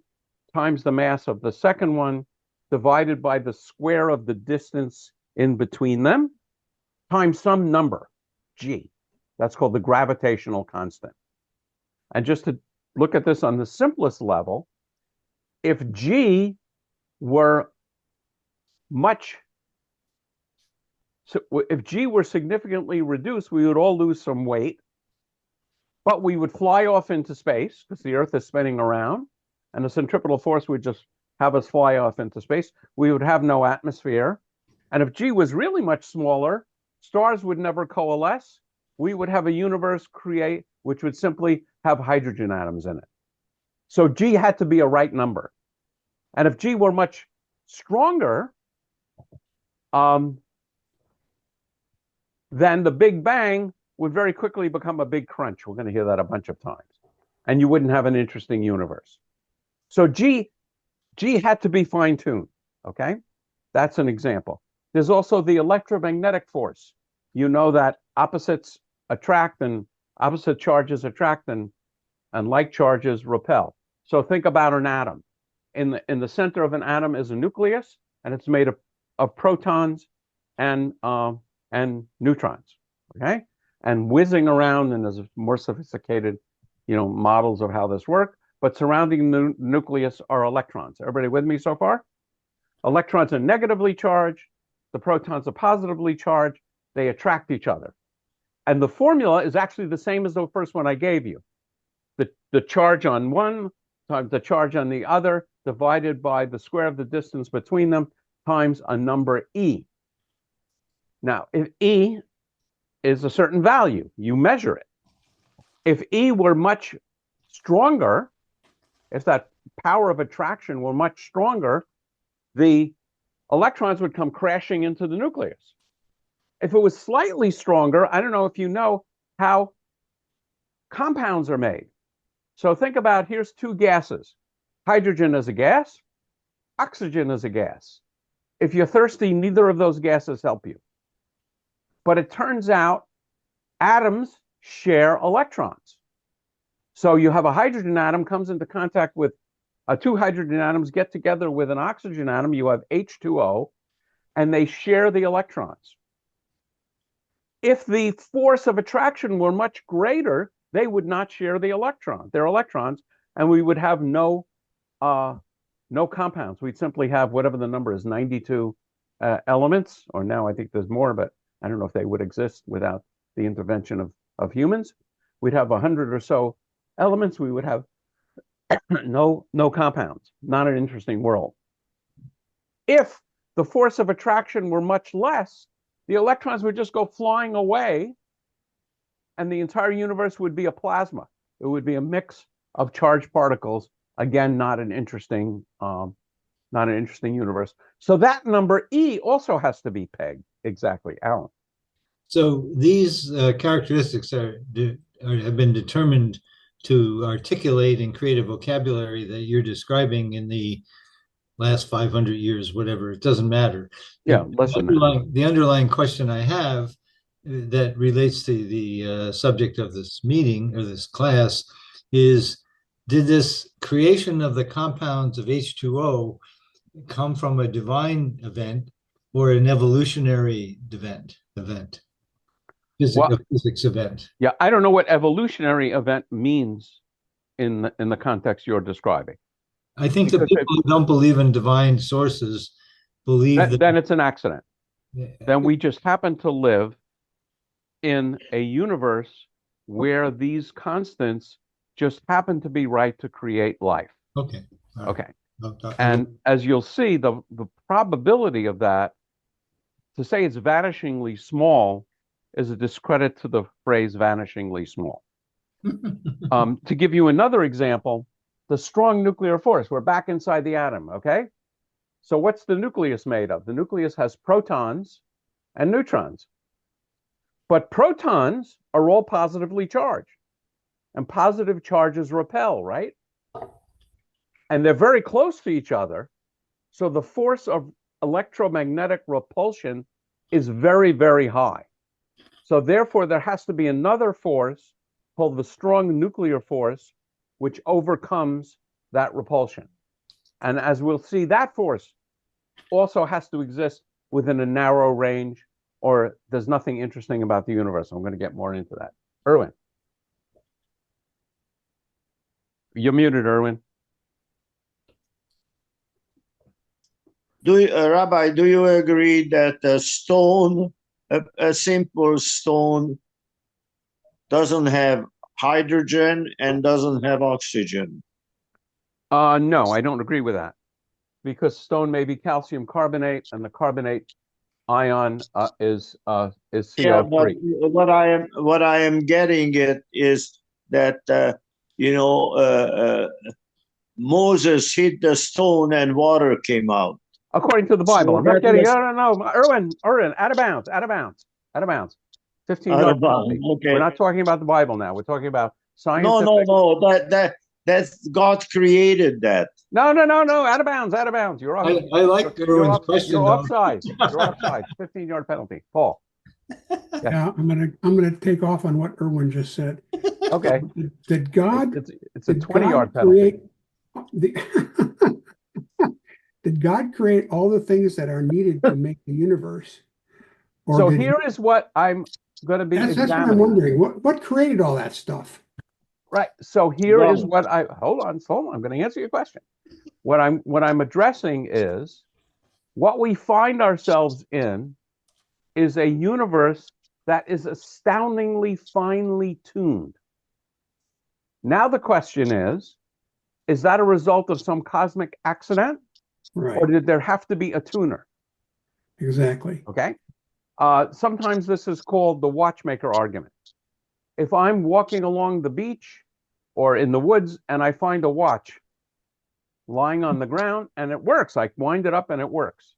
[SPEAKER 1] times the mass of the second one divided by the square of the distance in between them times some number, g. That's called the gravitational constant. And just to look at this on the simplest level, if g were significantly reduced, we would all lose some weight, but we would fly off into space because the Earth is spinning around, and the centripetal force would just have us fly off into space. We would have no atmosphere. And if g was really much smaller, stars would never coalesce. We would have a universe create which would simply have hydrogen atoms in it. So g had to be a right number. And if g were much stronger, then the Big Bang would very quickly become a big crunch. We're going to hear that a bunch of times. And you wouldn't have an interesting universe. So G had to be fine-tuned, okay? That's an example. There's also the electromagnetic force. You know that opposites attract and opposite charges attract and like charges repel. So think about an atom. In the center of an atom is a nucleus, and it's made of protons and neutrons, okay? And whizzing around, and there's more sophisticated, models of how this works. But surrounding the nucleus are electrons. Everybody with me so far? Electrons are negatively charged. The protons are positively charged. They attract each other. And the formula is actually the same as the first one I gave you. The charge on one times the charge on the other divided by the square of the distance between them times a number E. Now, if E is a certain value, you measure it. If E were much stronger, if that power of attraction were much stronger, the electrons would come crashing into the nucleus. If it was slightly stronger, I don't know if you know how compounds are made. So think about, here's two gases. Hydrogen is a gas, oxygen is a gas. If you're thirsty, neither of those gases help you. But it turns out atoms share electrons. So you have a hydrogen atom comes into contact with two hydrogen atoms get together with an oxygen atom, you have H2O, and they share the electrons. If the force of attraction were much greater, they would not share their electrons, and we would have no compounds. We'd simply have whatever the number is, 92 elements, or now I think there's more, but I don't know if they would exist without the intervention of humans. We'd have 100 or so elements. We would have no compounds. Not an interesting world. If the force of attraction were much less, the electrons would just go flying away, and the entire universe would be a plasma. It would be a mix of charged particles. Again, not an interesting universe. So that number E also has to be pegged. Exactly, Alan.
[SPEAKER 3] So these characteristics have been determined to articulate and create a vocabulary that you're describing in the last 500 years, whatever, it doesn't matter.
[SPEAKER 1] Yeah, listen.
[SPEAKER 3] The underlying question I have that relates to the subject of this meeting or this class is, did this creation of the compounds of H2O come from a divine event or an evolutionary event? Physics event.
[SPEAKER 1] Yeah, I don't know what evolutionary event means in the context you're describing.
[SPEAKER 3] I think the people who don't believe in divine sources believe that
[SPEAKER 1] then it's an accident.
[SPEAKER 3] Yeah.
[SPEAKER 1] Then we just happen to live in a universe where these constants just happen to be right to create life.
[SPEAKER 3] Okay. All right.
[SPEAKER 1] Okay. And as you'll see, the probability of that, to say it's vanishingly small, is a discredit to the phrase vanishingly small. To give you another example, the strong nuclear force. We're back inside the atom, okay? So what's the nucleus made of? The nucleus has protons and neutrons. But protons are all positively charged. And positive charges repel, right? And they're very close to each other. So the force of electromagnetic repulsion is very, very high. So therefore, there has to be another force called the strong nuclear force, which overcomes that repulsion. And as we'll see, that force also has to exist within a narrow range, or there's nothing interesting about the universe. I'm going to get more into that. Erwin. You're muted, Erwin.
[SPEAKER 5] Rabbi, do you agree that a stone, a simple stone, doesn't have hydrogen and doesn't have oxygen?
[SPEAKER 1] No, I don't agree with that, because stone may be calcium carbonate, and the carbonate ion is CO3.
[SPEAKER 5] Yeah, but what I am getting at is that Moses hit the stone and water came out.
[SPEAKER 1] According to the Bible. I'm not getting. No. Erwin, out of bounds. 15-yard penalty.
[SPEAKER 5] Okay.
[SPEAKER 1] We're not talking about the Bible now. We're talking about scientific.
[SPEAKER 5] No. That's God created that.
[SPEAKER 1] No. Out of bounds. You're off.
[SPEAKER 3] I like Erwin's question.
[SPEAKER 1] You're offside. 15-yard penalty. Paul.
[SPEAKER 2] Yeah, I'm gonna take off on what Erwin just said.
[SPEAKER 1] Okay.
[SPEAKER 2] Did God?
[SPEAKER 1] It's a 20-yard penalty.
[SPEAKER 2] Did God create all the things that are needed to make the universe?
[SPEAKER 1] So here is what I'm going to be examining.
[SPEAKER 2] That's what I'm wondering. What created all that stuff?
[SPEAKER 1] Right. So here is what hold on. I'm going to answer your question. What I'm addressing is what we find ourselves in is a universe that is astoundingly finely tuned. Now the question is that a result of some cosmic accident?
[SPEAKER 2] Right.
[SPEAKER 1] Or did there have to be a tuner?
[SPEAKER 2] Exactly.
[SPEAKER 1] Okay. Sometimes this is called the watchmaker argument. If I'm walking along the beach or in the woods and I find a watch lying on the ground and it works, I wind it up and it works.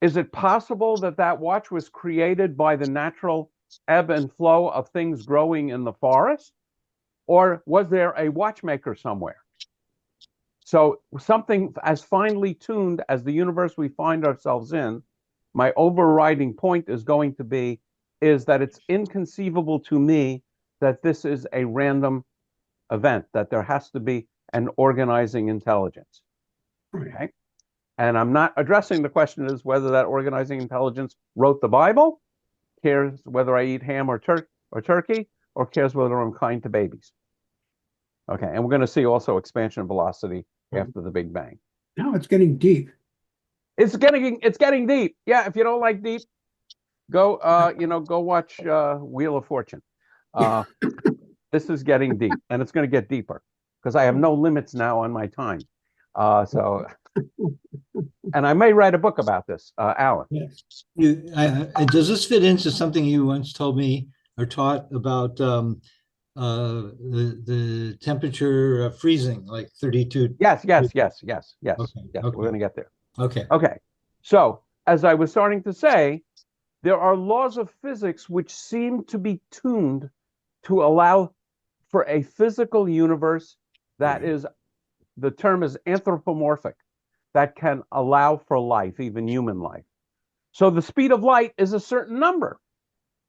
[SPEAKER 1] Is it possible that that watch was created by the natural ebb and flow of things growing in the forest? Or was there a watchmaker somewhere? So something as finely tuned as the universe we find ourselves in, my overriding point is going to be, is that it's inconceivable to me that this is a random event, that there has to be an organizing intelligence. Okay? And I'm not addressing the question is whether that organizing intelligence wrote the Bible, cares whether I eat ham or turkey, or cares whether I'm kind to babies. Okay, and we're going to see also expansion velocity after the Big Bang.
[SPEAKER 2] Now it's getting deep.
[SPEAKER 1] It's getting deep. Yeah, if you don't like deep, go watch Wheel of Fortune. This is getting deep, and it's going to get deeper because I have no limits now on my time. So And I may write a book about this, Alan.
[SPEAKER 2] Yes.
[SPEAKER 3] Does this fit into something you once told me or taught about the temperature freezing, like 32?
[SPEAKER 1] Yes, yes, yes, yes, yes,
[SPEAKER 3] Okay,
[SPEAKER 1] yes. We're
[SPEAKER 3] okay,
[SPEAKER 1] going to get there.
[SPEAKER 3] okay.
[SPEAKER 1] Okay. So, as I was starting to say, there are laws of physics which seem to be tuned to allow for a physical universe that
[SPEAKER 2] Right.
[SPEAKER 1] is, the term is anthropomorphic, that can allow for life, even human life. So the speed of light is a certain number.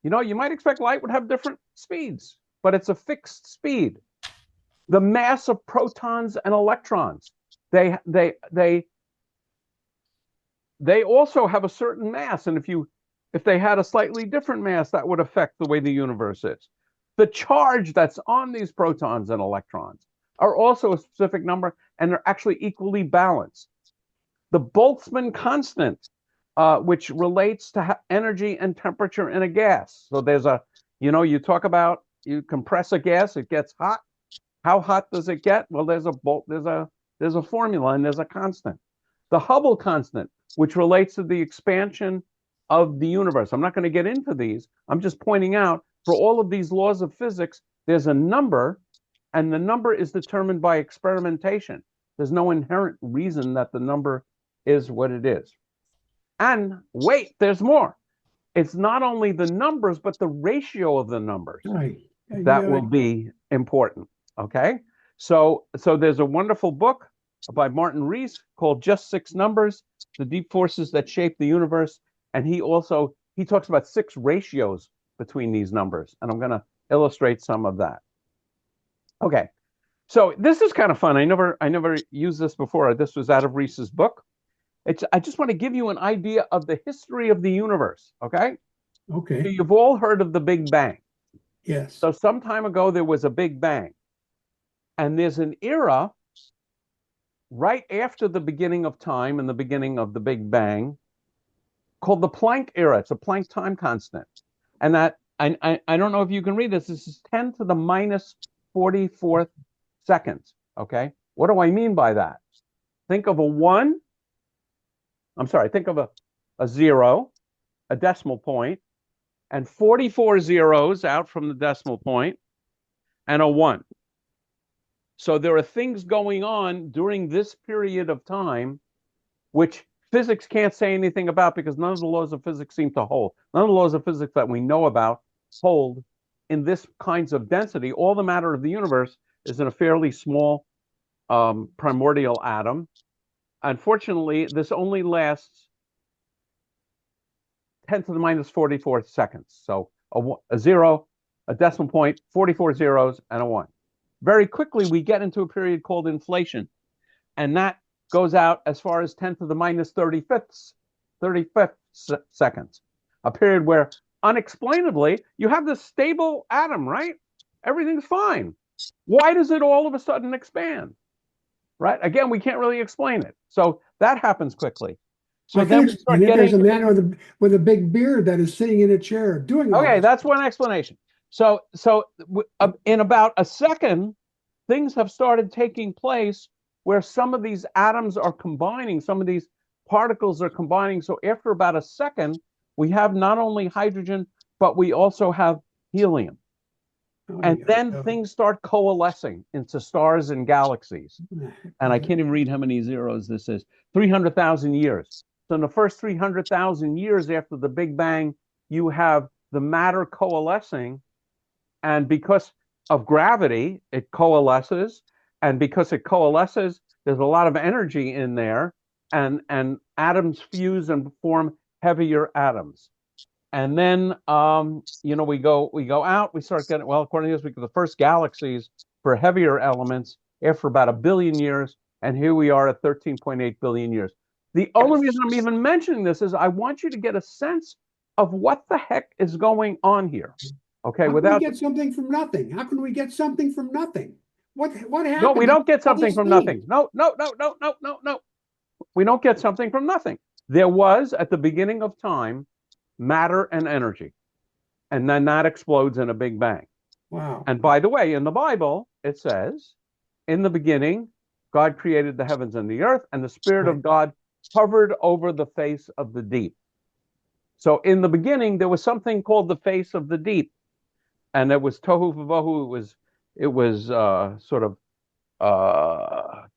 [SPEAKER 1] You know, you might expect light would have different speeds, but it's a fixed speed. The mass of protons and electrons, they they they they also have a certain mass, and if they had a slightly different mass, that would affect the way the universe is. The charge that's on these protons and electrons are also a specific number, and they're actually equally balanced. The Boltzmann constant, which relates to energy and temperature in a gas. So you talk about, you compress a gas, it gets hot. How hot does it get? Well, there's a formula and there's a constant. The Hubble constant, which relates to the expansion of the universe. I'm not going to get into these. I'm just pointing out for all of these laws of physics, there's a number, and the number is determined by experimentation. There's no inherent reason that the number is what it is. And wait, there's more. It's not only the numbers, but the ratio of the numbers
[SPEAKER 2] Right.
[SPEAKER 1] that will be important. Okay. So there's a wonderful book by Martin Rees called Just Six Numbers, The Deep Forces That Shape the Universe. And he talks about six ratios between these numbers. And I'm going to illustrate some of that. Okay. So this is kind of fun. I never used this before. This was out of Rees's book. I just want to give you an idea of the history of the universe. Okay. So
[SPEAKER 2] Okay.
[SPEAKER 1] you've all heard of the Big Bang.
[SPEAKER 2] Yes.
[SPEAKER 1] So some time ago, there was a Big Bang. And there's an era right after the beginning of time and the beginning of the Big Bang called the Planck era. It's a Planck time constant. And that, I don't know if you can read this. This is 10 to the minus 44th seconds. Okay. What do I mean by that? Think of a one. I'm sorry. Think of a zero, a decimal point, and 44 zeros out from the decimal point, and a one. So there are things going on during this period of time which physics can't say anything about because none of the laws of physics seem to hold. None of the laws of physics that we know about hold in this kinds of density. All the matter of the universe is in a fairly small primordial atom. Unfortunately, this only lasts 10 to the minus 44th seconds. So a zero, a decimal point, 44 zeros, and a one. Very quickly, we get into a period called inflation. And that goes out as far as 10 to the minus 35th seconds. A period where unexplainably you have this stable atom, right? Everything's fine. Why does it all of a sudden expand? Right? Again, we can't really explain it. So that happens quickly. So
[SPEAKER 2] I
[SPEAKER 1] then
[SPEAKER 2] can
[SPEAKER 1] we start
[SPEAKER 2] explain it. There's a
[SPEAKER 1] getting.
[SPEAKER 2] man with a big beard that is sitting in a chair doing all
[SPEAKER 1] Okay,
[SPEAKER 2] this.
[SPEAKER 1] that's one explanation. So in about a second, things have started taking place where some of these atoms are combining, some of these particles are combining. So after about a second, we have not only hydrogen, but we also have helium.
[SPEAKER 2] Oh,
[SPEAKER 1] And
[SPEAKER 2] yeah.
[SPEAKER 1] then
[SPEAKER 2] Oh.
[SPEAKER 1] things start coalescing into stars and galaxies. And I can't even read how many zeros this is. 300,000 years. So in the first 300,000 years after the Big Bang, you have the matter coalescing. And because of gravity, it coalesces. And because it coalesces, there's a lot of energy in there. And atoms fuse and form heavier atoms. And then we go out, we start getting, well, according to this, the first galaxies for heavier elements after about 1 billion years, and here we are at 13.8 billion years. The only reason I'm even mentioning this is I want you to get a sense of what the heck is going on here. Okay,
[SPEAKER 2] How can we get something from nothing? How can we get something from nothing? What happened?
[SPEAKER 1] No, we don't get something from nothing.
[SPEAKER 2] Things?
[SPEAKER 1] No. We don't get something from nothing. There was, at the beginning of time, matter and energy. And then that explodes in a big bang.
[SPEAKER 2] Wow.
[SPEAKER 1] And by the way, in the Bible, it says, in the beginning, God created the heavens and the earth, and the Spirit
[SPEAKER 2] Right.
[SPEAKER 1] of God hovered over the face of the deep. So in the beginning, there was something called the face of the deep, and it was tohu vavohu. It was sort of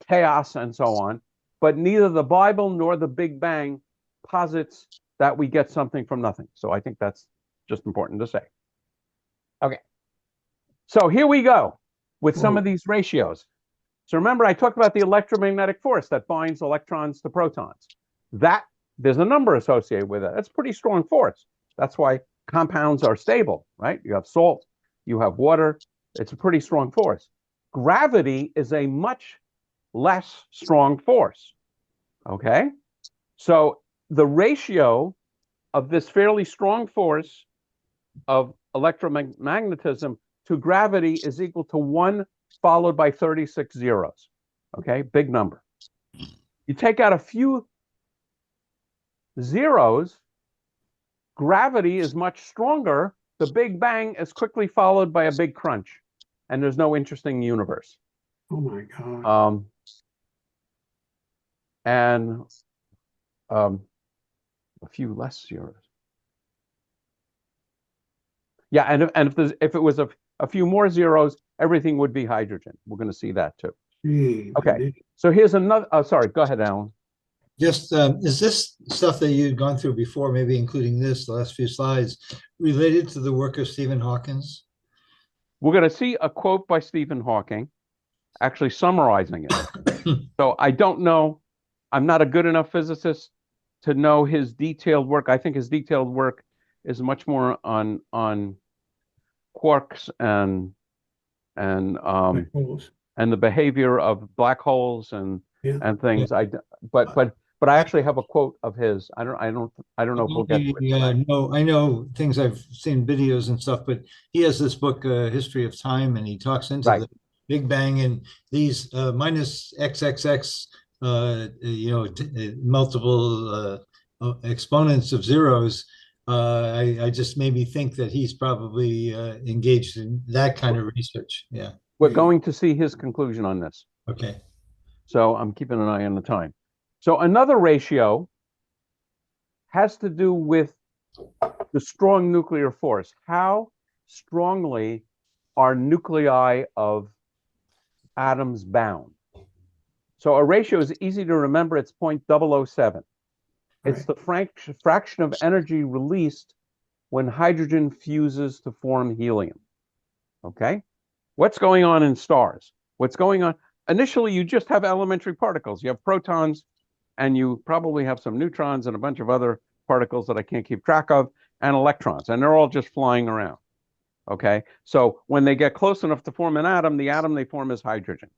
[SPEAKER 1] chaos and so on. But neither the Bible nor the Big Bang posits that we get something from nothing. So I think that's just important to say. Okay. So here we go with some of these ratios. So remember, I talked about the electromagnetic force that binds electrons to protons. There's a number associated with it. That's a pretty strong force. That's why compounds are stable, right? You have salt, you have water. It's a pretty strong force. Gravity is a much less strong force. Okay? So the ratio of this fairly strong force of electromagnetism to gravity is equal to 1 followed by 36 zeros. Okay? Big number. You take out a few zeros, gravity is much stronger. The Big Bang is quickly followed by a big crunch, and there's no interesting universe.
[SPEAKER 2] Oh my God.
[SPEAKER 1] And a few less zeros. Yeah, and if it was a few more zeros, everything would be hydrogen. We're going to see that too.
[SPEAKER 2] Gee,
[SPEAKER 1] Okay, so here's another. Oh, sorry. Go ahead, Alan.
[SPEAKER 3] Just, is this stuff that you'd gone through before, maybe including this, the last few slides, related to the work of Stephen Hawkins?
[SPEAKER 1] We're going to see a quote by Stephen Hawking, actually summarizing it. So I don't know. I'm not a good enough physicist to know his detailed work. I think his detailed work is much more on quarks and
[SPEAKER 2] black holes.
[SPEAKER 1] and the behavior of black holes and
[SPEAKER 2] Yeah.
[SPEAKER 1] things. But I actually have a quote of his. I don't know if we'll get to it tonight.
[SPEAKER 3] No, I know things, I've seen videos and stuff, but he has this book, History of Time, and he talks into
[SPEAKER 1] Right.
[SPEAKER 3] the Big Bang and these minus XXX, multiple exponents of zeros. I just made me think that he's probably engaged in that kind of research. Yeah.
[SPEAKER 1] We're going to see his conclusion on this.
[SPEAKER 3] Okay.
[SPEAKER 1] So I'm keeping an eye on the time. So another ratio has to do with the strong nuclear force. How strongly are nuclei of atoms bound? So a ratio is easy to remember. It's 0.007. It's the fraction of energy released when hydrogen fuses to form helium. Okay? What's going on in stars? What's going on? Initially, you just have elementary particles. You have protons, and you probably have some neutrons and a bunch of other particles that I can't keep track of, and electrons, and they're all just flying around. Okay? So when they get close enough to form an atom, the atom they form is hydrogen.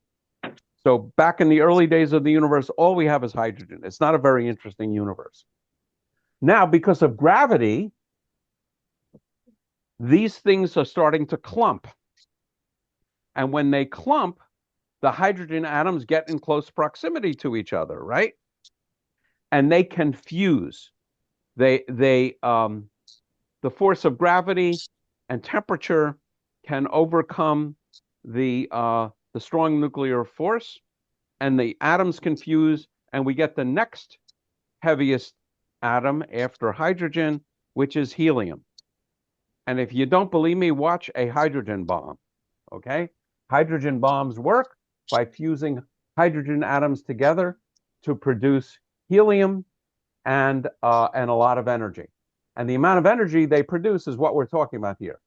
[SPEAKER 1] So back in the early days of the universe, all we have is hydrogen. It's not a very interesting universe. Now, because of gravity, these things are starting to clump. And when they clump, the hydrogen atoms get in close proximity to each other, right? And they can fuse. The force of gravity and temperature can overcome the strong nuclear force, and the atoms can fuse, and we get the next heaviest atom after hydrogen, which is helium. And if you don't believe me, watch a hydrogen bomb. Okay? Hydrogen bombs work by fusing hydrogen atoms together to produce helium and a lot of energy. And the amount of energy they produce is what we're talking about here.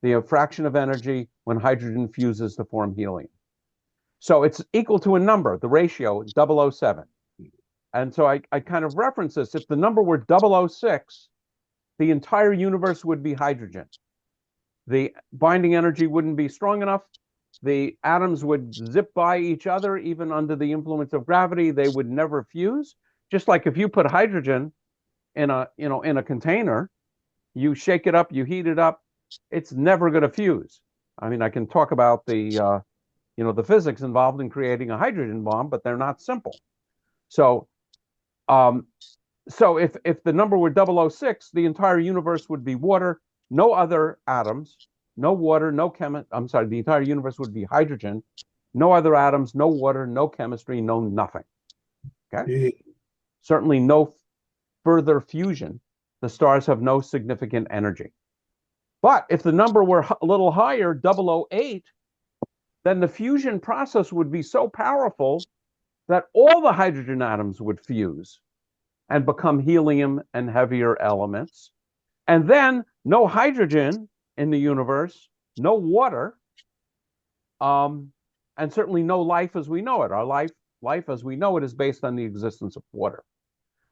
[SPEAKER 1] The fraction of energy when hydrogen fuses to form helium. So it's equal to a number, the ratio 007. And so I kind of reference this. If the number were 006, the entire universe would be hydrogen. The binding energy wouldn't be strong enough. The atoms would zip by each other, even under the influence of gravity. They would never fuse. Just like if you put hydrogen in a container, you shake it up, you heat it up, it's never going to fuse. I mean, I can talk about the physics involved in creating a hydrogen bomb, but they're not simple. So if the number were 006, the entire universe would be water, no other atoms, no water, no the entire universe would be hydrogen, No other atoms, no water, no chemistry, no nothing. Okay. Certainly no further fusion. The stars have no significant energy. But if the number were a little higher, 008, then the fusion process would be so powerful that all the hydrogen atoms would fuse and become helium and heavier elements. And then no hydrogen in the universe, no water, and certainly no life as we know it. Our life as we know it is based on the existence of water.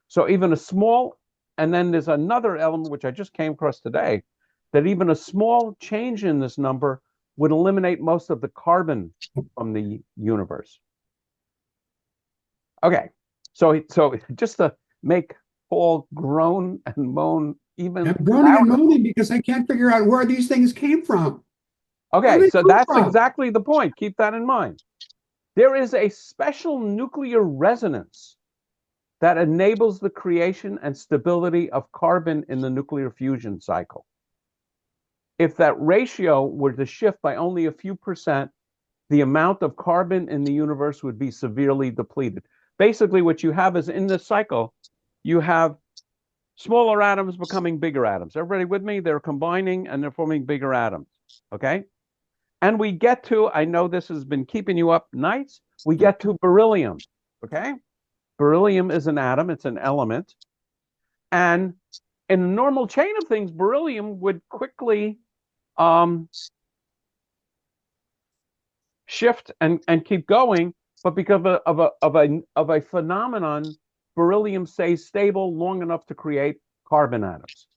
[SPEAKER 1] So even a small, and then there's another element which I just came across today, that even a small change in this number would eliminate most of the carbon from the universe. Okay, so just to make Paul groan and moan even
[SPEAKER 2] I'm groaning and
[SPEAKER 1] louder.
[SPEAKER 2] moaning because I can't figure out where these things came from.
[SPEAKER 1] Okay, so that's exactly the point. Keep that in mind. There is a special nuclear resonance that enables the creation and stability of carbon in the nuclear fusion cycle. If that ratio were to shift by only a few percent, the amount of carbon in the universe would be severely depleted. Basically, what you have is in this cycle, you have smaller atoms becoming bigger atoms. Everybody with me? They're combining and they're forming bigger atoms. Okay? And we get to, I know this has been keeping you up nights, we get to beryllium. Okay? Beryllium is an atom, it's an element. And in a normal chain of things, beryllium would quickly shift and keep going, but because of a phenomenon, beryllium stays stable long enough to create carbon atoms.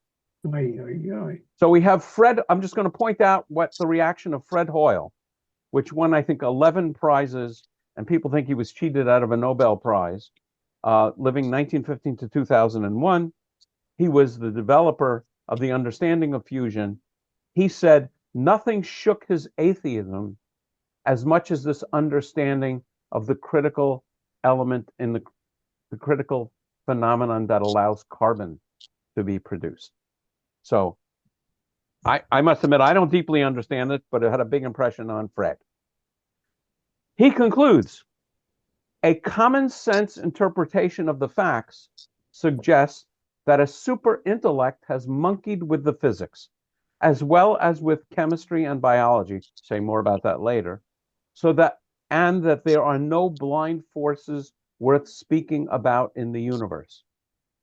[SPEAKER 1] So we have Fred, I'm just going to point out what the reaction of Fred Hoyle, which won, I think, 11 prizes, and people think he was cheated out of a Nobel Prize, living 1915 to 2001. He was the developer of the understanding of fusion. He said nothing shook his atheism as much as this understanding of the critical element in the critical phenomenon that allows carbon to be produced. So I must admit, I don't deeply understand it, but it had a big impression on Fred. He concludes, a common sense interpretation of the facts suggests that a super intellect has monkeyed with the physics, as well as with chemistry and biology, say more about that later, and that there are no blind forces worth speaking about in the universe.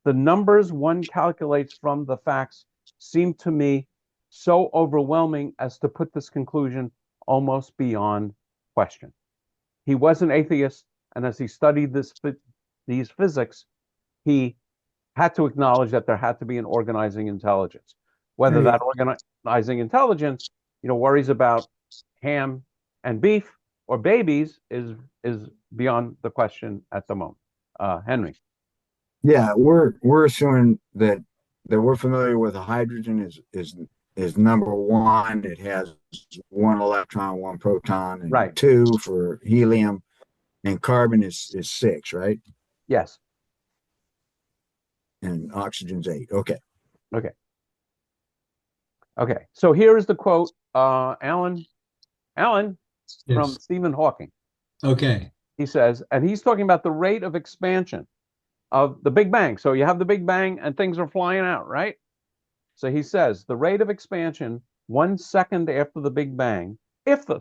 [SPEAKER 1] The numbers one calculates from the facts seem to me so overwhelming as to put this conclusion almost beyond question. He was an atheist, and as he studied these physics, he had to acknowledge that there had to be an organizing intelligence. Whether that organizing intelligence, worries about ham and beef or babies is beyond the question at the moment. Henry.
[SPEAKER 4] Yeah, we're assuming that we're familiar with a hydrogen is number one. It has one electron, one proton, and
[SPEAKER 1] right.
[SPEAKER 4] two for helium, and carbon is six, right?
[SPEAKER 1] Yes.
[SPEAKER 4] And oxygen's eight. Okay.
[SPEAKER 1] Okay. So here is the quote, Alan
[SPEAKER 3] Yes.
[SPEAKER 1] from Stephen Hawking.
[SPEAKER 3] Okay.
[SPEAKER 1] He says, and he's talking about the rate of expansion of the Big Bang. So you have the Big Bang and things are flying out, right? So he says the rate of expansion 1 second after the Big Bang, if the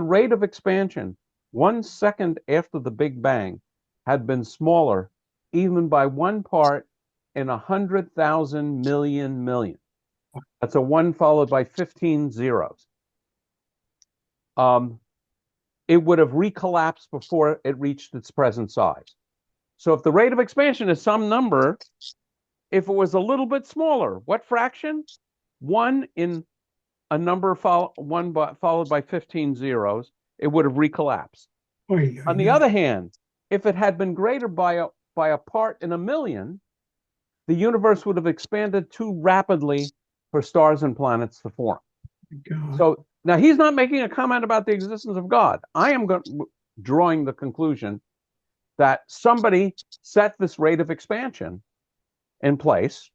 [SPEAKER 1] rate of expansion 1 second after the Big Bang had been smaller, even by 1 part in 100,000 million. That's a 1 followed by 15 zeros. It would have recollapsed before it reached its present size. So if the rate of expansion is some number, if it was a little bit smaller, what fraction? 1 in a number followed by 15 zeros, it would have recollapsed. On the other hand, if it had been greater by a part in a million, the universe would have expanded too rapidly for stars and planets to form. So now he's not making a comment about the existence of God. I am drawing the conclusion that somebody set this rate of expansion in place,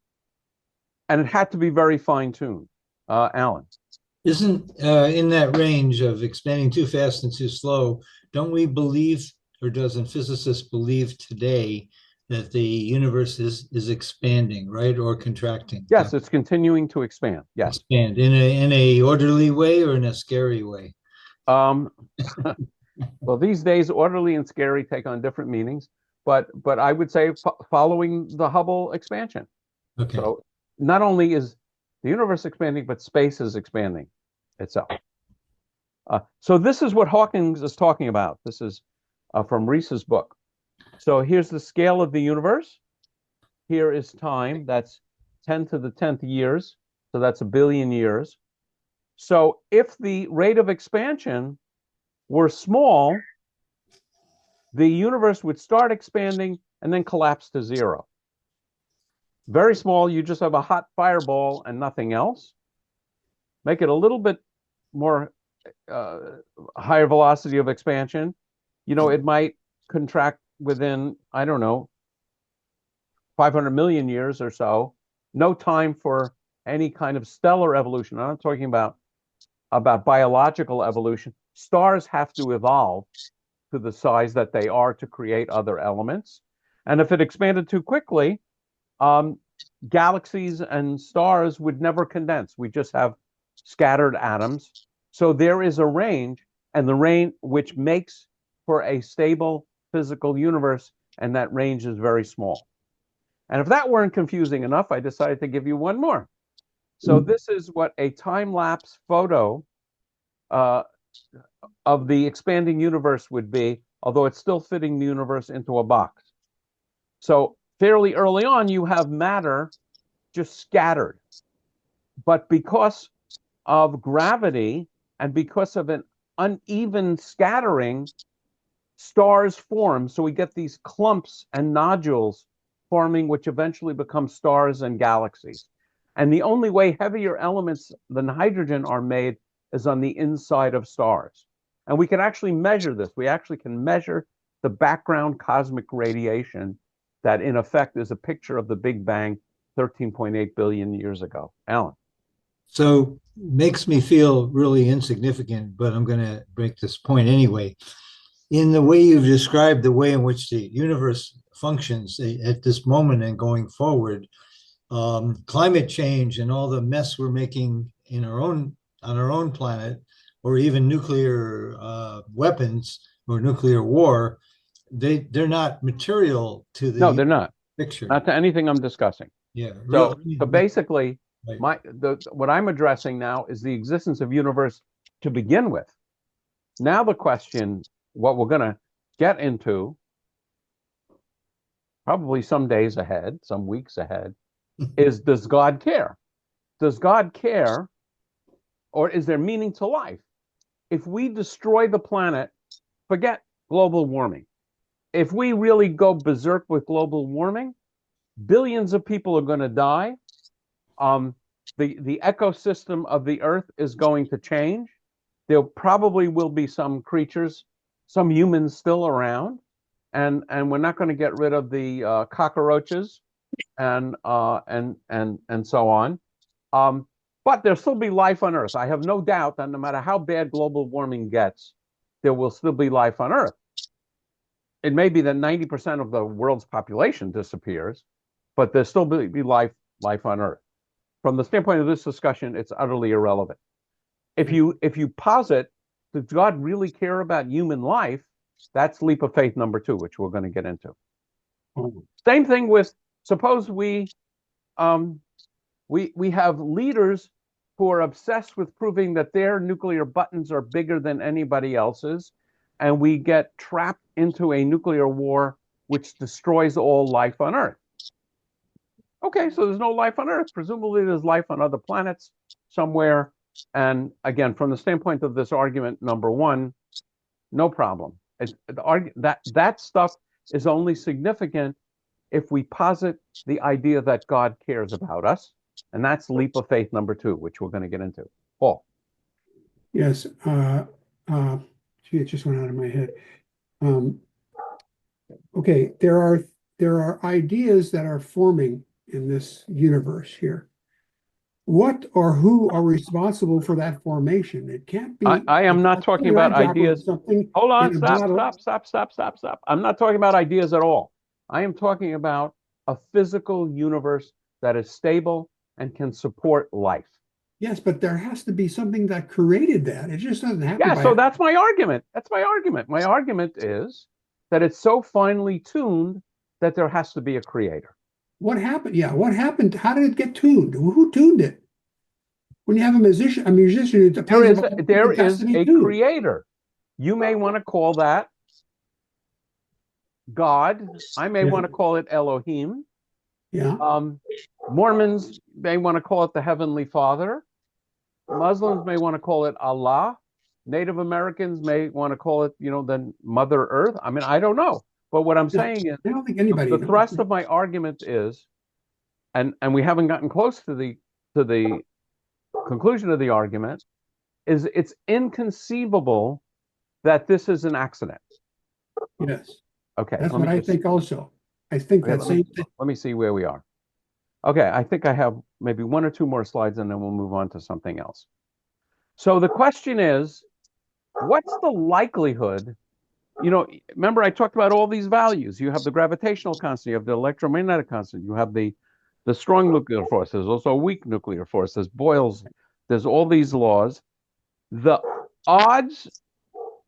[SPEAKER 1] and it had to be very fine-tuned. Alan.
[SPEAKER 3] Isn't in that range of expanding too fast and too slow, don't we believe, or doesn't physicists believe today that the universe is expanding, right? Or contracting?
[SPEAKER 1] Yes, it's continuing to expand. Yes.
[SPEAKER 3] Expand in a orderly way or in a scary way?
[SPEAKER 1] Um, well, these days, orderly and scary take on different meanings, but I would say following the Hubble expansion.
[SPEAKER 3] Okay.
[SPEAKER 1] So not only is the universe expanding, but space is expanding itself. So this is what Hawkins is talking about. This is from Rees's book. So here's the scale of the universe. Here is time. That's 10 to the 10th years. So that's a billion years. So if the rate of expansion were small, the universe would start expanding and then collapse to zero. Very small, you just have a hot fireball and nothing else. Make it a little bit more higher velocity of expansion. It might contract within, I don't know, 500 million years or so. No time for any kind of stellar evolution. I'm not talking about biological evolution. Stars have to evolve to the size that they are to create other elements. And if it expanded too quickly, galaxies and stars would never condense. We just have scattered atoms. So there is a range, and the range which makes for a stable physical universe, and that range is very small. And if that weren't confusing enough, I decided to give you one more. So this is what a time-lapse photo of the expanding universe would be, although it's still fitting the universe into a box. So fairly early on, you have matter just scattered. But because of gravity and because of an uneven scattering, stars form. So we get these clumps and nodules forming, which eventually become stars and galaxies. And the only way heavier elements than hydrogen are made is on the inside of stars. And we can actually measure this. We actually can measure the background cosmic radiation that, in effect, is a picture of the Big Bang 13.8 billion years ago. Alan.
[SPEAKER 3] So makes me feel really insignificant, but I'm going to break this point anyway. In the way you've described the way in which the universe functions at this moment and going forward, climate change and all the mess we're making in on our own planet, or even nuclear weapons or nuclear war, they're not material to the
[SPEAKER 1] No, they're not.
[SPEAKER 3] picture.
[SPEAKER 1] Not to anything I'm discussing.
[SPEAKER 3] Yeah.
[SPEAKER 1] So,
[SPEAKER 3] Really,
[SPEAKER 1] so basically,
[SPEAKER 3] right.
[SPEAKER 1] what I'm addressing now is the existence of universe to begin with. Now the question, what we're going to get into, probably some days ahead, some weeks ahead, is does God care? Does God care, or is there meaning to life? If we destroy the planet, forget global warming. If we really go berserk with global warming, billions of people are going to die. The ecosystem of the earth is going to change. There probably will be some creatures, some humans still around, and we're not going to get rid of the cockroaches and so on. But there'll still be life on Earth. I have no doubt that no matter how bad global warming gets, there will still be life on Earth. It may be that 90% of the world's population disappears, but there'll still be life on Earth. From the standpoint of this discussion, it's utterly irrelevant. If you posit, does God really care about human life? That's leap of faith number 2, which we're going to get into. Same thing with, suppose we have leaders who are obsessed with proving that their nuclear buttons are bigger than anybody else's, and we get trapped into a nuclear war which destroys all life on Earth. Okay, so there's no life on Earth. Presumably there's life on other planets somewhere. And again, from the standpoint of this argument number 1, no problem. That stuff is only significant if we posit the idea that God cares about us. And that's leap of faith number 2, which we're going to get into. Paul.
[SPEAKER 2] Yes. Gee, it just went out of my head. Okay, there are ideas that are forming in this universe here. what or who are responsible for that formation? It can't be.
[SPEAKER 1] I am not
[SPEAKER 2] I'll tell
[SPEAKER 1] talking
[SPEAKER 2] you, I
[SPEAKER 1] about
[SPEAKER 2] dropped
[SPEAKER 1] ideas.
[SPEAKER 2] something
[SPEAKER 1] Hold on,
[SPEAKER 2] in a
[SPEAKER 1] stop,
[SPEAKER 2] bottle.
[SPEAKER 1] stop, stop, stop, stop, stop. I'm not talking about ideas at all. I am talking about a physical universe that is stable and can support life.
[SPEAKER 2] Yes, but there has to be something that created that. It just doesn't happen
[SPEAKER 1] Yeah,
[SPEAKER 2] by
[SPEAKER 1] so that's my argument. That's my argument. My argument is that it's so finely tuned that there has to be a creator.
[SPEAKER 2] what happened. Yeah, what happened? How did it get tuned? Who tuned it? When you have a musician, it
[SPEAKER 1] There
[SPEAKER 2] depends
[SPEAKER 1] is
[SPEAKER 2] upon
[SPEAKER 1] there
[SPEAKER 2] the
[SPEAKER 1] is
[SPEAKER 2] destiny
[SPEAKER 1] a
[SPEAKER 2] tuned.
[SPEAKER 1] creator. You may want to call that God. I may
[SPEAKER 2] Yeah,
[SPEAKER 1] want to call it Elohim.
[SPEAKER 2] yeah,
[SPEAKER 1] Um, Mormons may want to call it the Heavenly Father. Muslims may want to call it Allah. Native Americans may want to call it, the Mother Earth. I mean, I don't know. But what I'm
[SPEAKER 2] yeah.
[SPEAKER 1] saying is
[SPEAKER 2] I don't think anybody
[SPEAKER 1] the
[SPEAKER 2] knows.
[SPEAKER 1] thrust of my argument is, and we haven't gotten close to the conclusion of the argument, is it's inconceivable that this is an accident.
[SPEAKER 2] Yes,
[SPEAKER 1] Okay,
[SPEAKER 2] that's
[SPEAKER 1] let
[SPEAKER 2] what
[SPEAKER 1] me
[SPEAKER 2] I
[SPEAKER 1] just
[SPEAKER 2] think also. I think
[SPEAKER 1] okay,
[SPEAKER 2] that same thing.
[SPEAKER 1] let me see where we are. Okay, I think I have maybe one or two more slides and then we'll move on to something else. So the question is, what's the likelihood? Remember I talked about all these values. You have the gravitational constant, you have the electromagnetic constant, you have the strong nuclear force, there's also a weak nuclear force, there's Boyle's, there's all these laws. The odds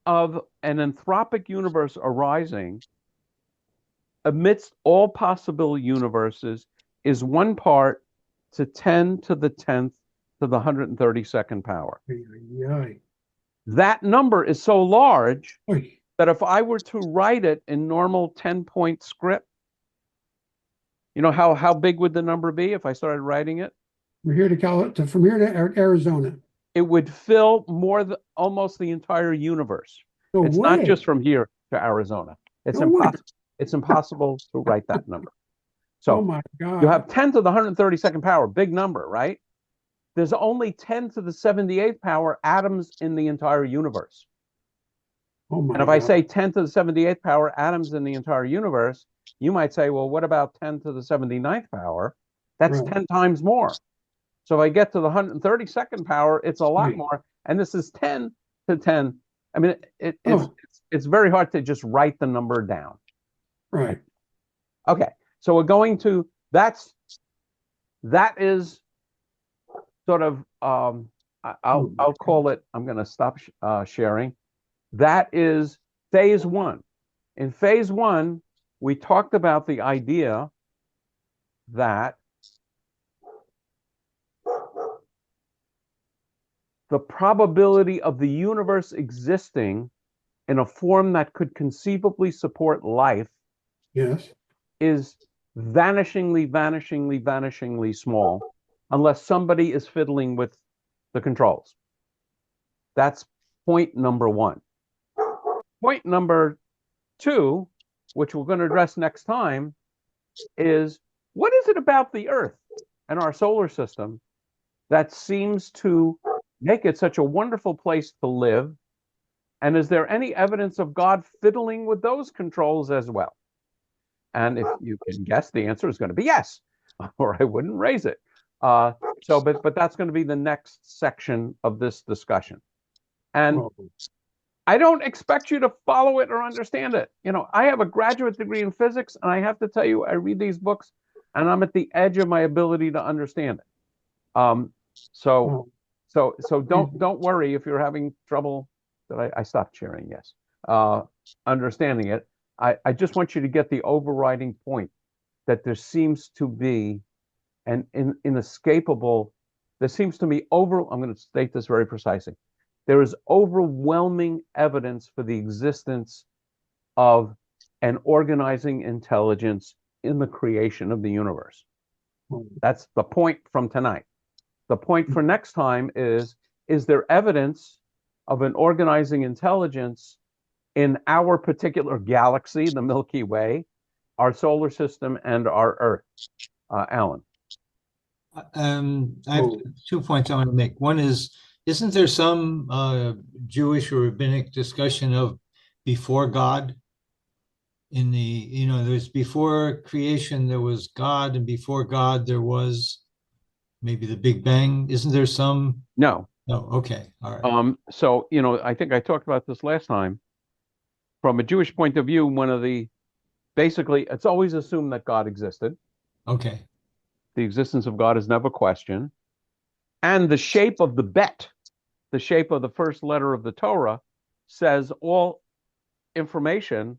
[SPEAKER 1] of an anthropic universe arising amidst all possible universes is 1 part to 10 to the 10th to the 132nd power.
[SPEAKER 2] Yeah.
[SPEAKER 1] That number is so large
[SPEAKER 2] Oy.
[SPEAKER 1] that if I were to write it in normal 10-point script, how big would the number be if I started writing it?
[SPEAKER 2] From here to Arizona.
[SPEAKER 1] It would fill almost the entire universe.
[SPEAKER 2] No
[SPEAKER 1] It's not just
[SPEAKER 2] way.
[SPEAKER 1] from here to Arizona. It's
[SPEAKER 2] No way.
[SPEAKER 1] impossible. It's impossible to write that number.
[SPEAKER 2] Oh
[SPEAKER 1] So
[SPEAKER 2] my
[SPEAKER 1] you
[SPEAKER 2] God.
[SPEAKER 1] have 10 to the 132nd power, big number, right? There's only 10 to the 78th power atoms in the entire universe.
[SPEAKER 2] Oh
[SPEAKER 1] And
[SPEAKER 2] my
[SPEAKER 1] if I
[SPEAKER 2] God.
[SPEAKER 1] say 10 to the 78th power atoms in the entire universe, you might say, well, what about 10 to the 79th power? That's
[SPEAKER 2] Right.
[SPEAKER 1] 10 times more. So if I get to the 132nd power, it's a lot
[SPEAKER 2] Right.
[SPEAKER 1] more. And this is 10 to 10. I mean,
[SPEAKER 2] Oh,
[SPEAKER 1] it's very hard to just write the number down.
[SPEAKER 2] right.
[SPEAKER 1] Okay, so we're going to that is sort of
[SPEAKER 2] Oh my
[SPEAKER 1] I'll call it. I'm going to stop sharing. That is phase one. In phase one, we talked about the idea that the probability of the universe existing in a form that could conceivably support life
[SPEAKER 2] Yes.
[SPEAKER 1] is vanishingly, vanishingly, vanishingly small unless somebody is fiddling with the controls. That's point number one. Point number two, which we're going to address next time, is what is it about the Earth and our solar system that seems to make it such a wonderful place to live? And is there any evidence of God fiddling with those controls as well? And if you can guess, the answer is going to be yes, or I wouldn't raise it. But that's going to be the next section of this discussion. And
[SPEAKER 2] Oh,
[SPEAKER 1] I don't expect you to follow it or understand it. I have a graduate degree in physics, and I have to tell you, I read these books, and I'm at the edge of my ability to understand it. So,
[SPEAKER 2] oh.
[SPEAKER 1] so don't worry if you're having trouble. That I stopped sharing. Yes, understanding it. I just want you to get the overriding point that there seems to be an inescapable. There seems to be I'm going to state this very precisely. There is overwhelming evidence for the existence of an organizing intelligence in the creation of the universe.
[SPEAKER 2] Oh.
[SPEAKER 1] That's the point from tonight. The point for next time is there evidence of an organizing intelligence in our particular galaxy, the Milky Way, our solar system, and our Earth? Alan.
[SPEAKER 3] I have
[SPEAKER 2] Oh.
[SPEAKER 3] 2 points I want to make. One is, isn't there some Jewish or rabbinic discussion of before God? There's before creation, there was God, and before God, there was maybe the Big Bang. Isn't there some?
[SPEAKER 1] No.
[SPEAKER 3] No. Okay. All right.
[SPEAKER 1] So, I think I talked about this last time. From a Jewish point of view, basically, it's always assumed that God existed.
[SPEAKER 3] Okay.
[SPEAKER 1] The existence of God is never questioned. And the shape of the bet, the shape of the first letter of the Torah, says all information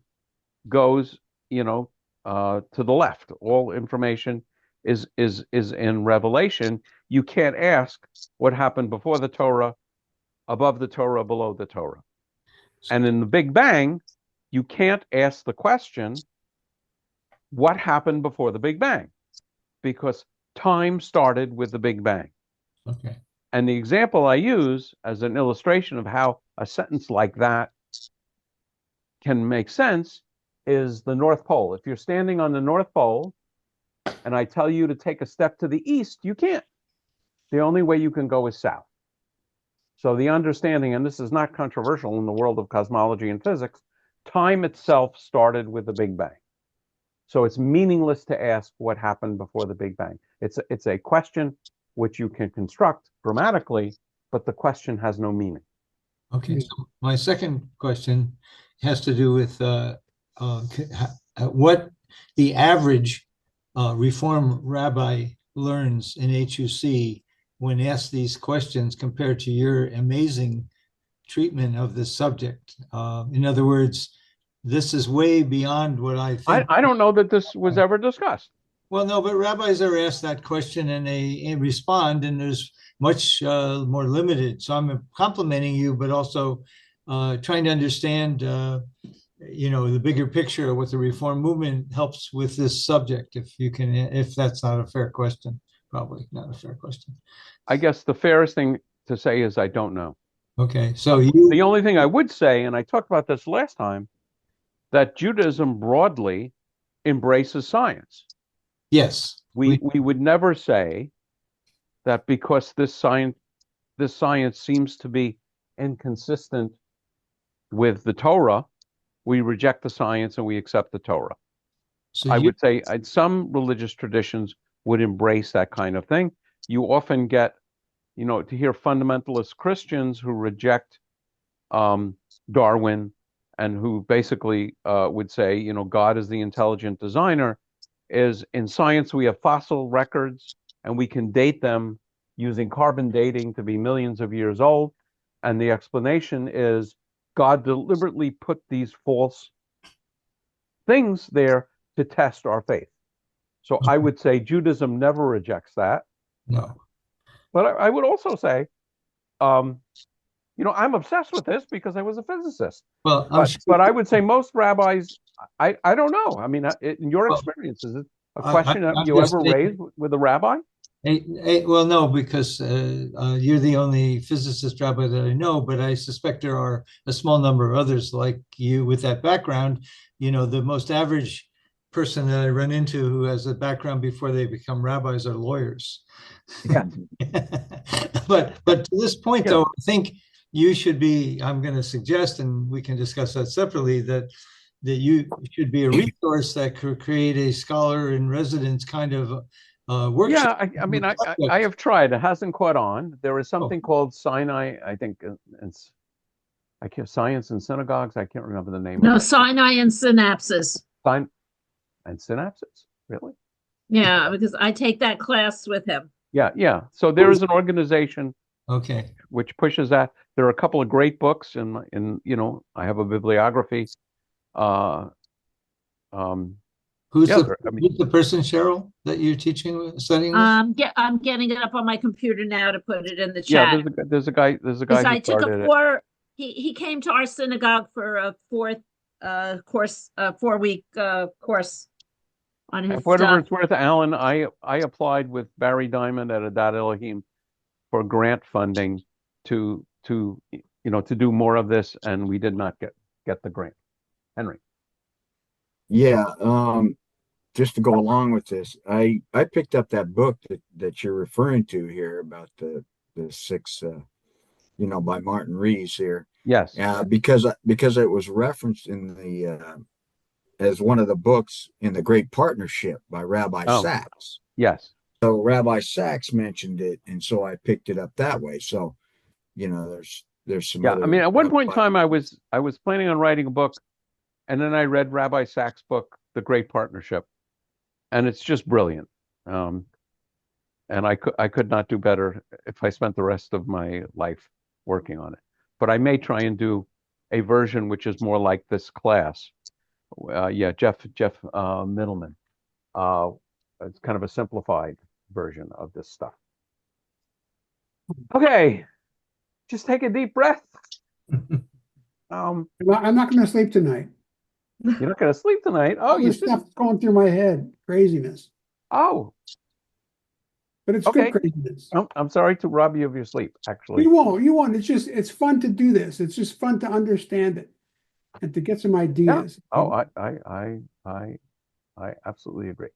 [SPEAKER 1] goes, to the left. All information is in Revelation. You can't ask what happened before the Torah, above the Torah, below the Torah. And in the Big Bang, you can't ask the question, what happened before the Big Bang? Because time started with the Big Bang.
[SPEAKER 3] Okay.
[SPEAKER 1] And the example I use as an illustration of how a sentence like that can make sense is the North Pole. If you're standing on the North Pole and I tell you to take a step to the east, you can't. The only way you can go is south. So the understanding, and this is not controversial in the world of cosmology and physics, time itself started with the Big Bang. So it's meaningless to ask what happened before the Big Bang. It's a question which you can construct grammatically, but the question has no meaning.
[SPEAKER 3] Okay. So my second question has to do with what the average Reform rabbi learns in HUC when asked these questions compared to your amazing treatment of this subject. In other words, this is way beyond what I think.
[SPEAKER 1] I don't know that this was ever discussed.
[SPEAKER 3] Well, no, but rabbis are asked that question and they respond, and there's much more limited. So I'm complimenting you, but also trying to understand, the bigger picture of what the reform movement helps with this subject. If that's not a fair question, probably not a fair question.
[SPEAKER 1] I guess the fairest thing to say is I don't know.
[SPEAKER 3] Okay, so
[SPEAKER 1] The only thing I would say, and I talked about this last time, that Judaism broadly embraces science.
[SPEAKER 3] Yes,
[SPEAKER 1] we would never say that because this science seems to be inconsistent with the Torah, we reject the science and we accept the Torah.
[SPEAKER 3] So
[SPEAKER 1] I would say some religious traditions would embrace that kind of thing. You often get, to hear fundamentalist Christians who reject Darwin and who basically would say, God is the intelligent designer, is in science we have fossil records and we can date them using carbon dating to be millions of years old. And the explanation is God deliberately put these false things there to test our faith. So I would say Judaism never rejects that.
[SPEAKER 3] No.
[SPEAKER 1] But I would also say, I'm obsessed with this because I was a physicist.
[SPEAKER 3] Well,
[SPEAKER 1] but I would say most rabbis, I don't know. I mean, in your experience, is it a question that you ever raised with a rabbi?
[SPEAKER 3] Well, no, because you're the only physicist rabbi that I know, but I suspect there are a small number of others like you with that background. The most average person that I run into who has a background before they become rabbis are lawyers.
[SPEAKER 1] Yeah.
[SPEAKER 3] But to this point, though, I think you should be, I'm going to suggest, and we can discuss that separately, that you should be a resource that could create a scholar in residence kind of workshop.
[SPEAKER 1] Yeah, I mean, I have tried. It hasn't caught on. There is something called Sinai, I think, Science in Synagogues. I can't remember the name
[SPEAKER 6] No,
[SPEAKER 1] of it.
[SPEAKER 6] Sinai and Synapses.
[SPEAKER 1] And Synapses, really?
[SPEAKER 6] Yeah, because I take that class with him.
[SPEAKER 1] Yeah. So there is an organization, which pushes that. There are a couple of great books, and I have a bibliography.
[SPEAKER 3] Who's the person, Cheryl, that you're studying with?
[SPEAKER 6] I'm getting it up on my computer now to put it in the chat.
[SPEAKER 1] Yeah, there's a guy.
[SPEAKER 6] I took he came to our synagogue for a 4-week course on his
[SPEAKER 1] whatever it's worth, Alan, I applied with Barry Diamond at Adat Elohim for grant funding to do more of this, and we did not get the grant. Henry.
[SPEAKER 4] Yeah, just to go along with this, I picked up that book that you're referring to here about the six, by Martin Rees here.
[SPEAKER 1] Yes.
[SPEAKER 4] Because it was referenced in the as one of the books in the Great Partnership by Rabbi Sachs.
[SPEAKER 1] Yes.
[SPEAKER 4] Rabbi Sachs mentioned it, and so I picked it up that way. So, there's some
[SPEAKER 1] Yeah, I
[SPEAKER 4] other
[SPEAKER 1] mean, at one point in time, I was planning on writing a book, and then I read Rabbi Sachs' book, The Great Partnership, and it's just brilliant. And I could not do better if I spent the rest of my life working on it. But I may try and do a version which is more like this class. Yeah, Jeff Middleman. It's kind of a simplified version of this stuff. Okay, just take a deep breath.
[SPEAKER 2] I'm not going to sleep tonight.
[SPEAKER 1] You're not going to sleep tonight. Oh,
[SPEAKER 2] All
[SPEAKER 1] you
[SPEAKER 2] this stuff going through my head, craziness.
[SPEAKER 1] Oh,
[SPEAKER 2] But it's
[SPEAKER 1] okay.
[SPEAKER 2] good craziness.
[SPEAKER 1] I'm sorry to rob you of your sleep, actually.
[SPEAKER 2] You won't. It's fun to do this. It's just fun to understand it and to get some
[SPEAKER 1] Yeah.
[SPEAKER 2] ideas.
[SPEAKER 1] Oh, I absolutely agree.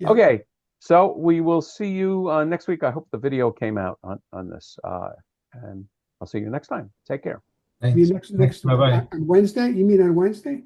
[SPEAKER 2] Yeah.
[SPEAKER 1] Okay, so we will see you next week. I hope the video came out on this, and I'll see you next time. Take care.
[SPEAKER 2] You
[SPEAKER 3] Thanks.
[SPEAKER 2] next
[SPEAKER 3] Bye bye.
[SPEAKER 2] on Wednesday? You mean on Wednesday?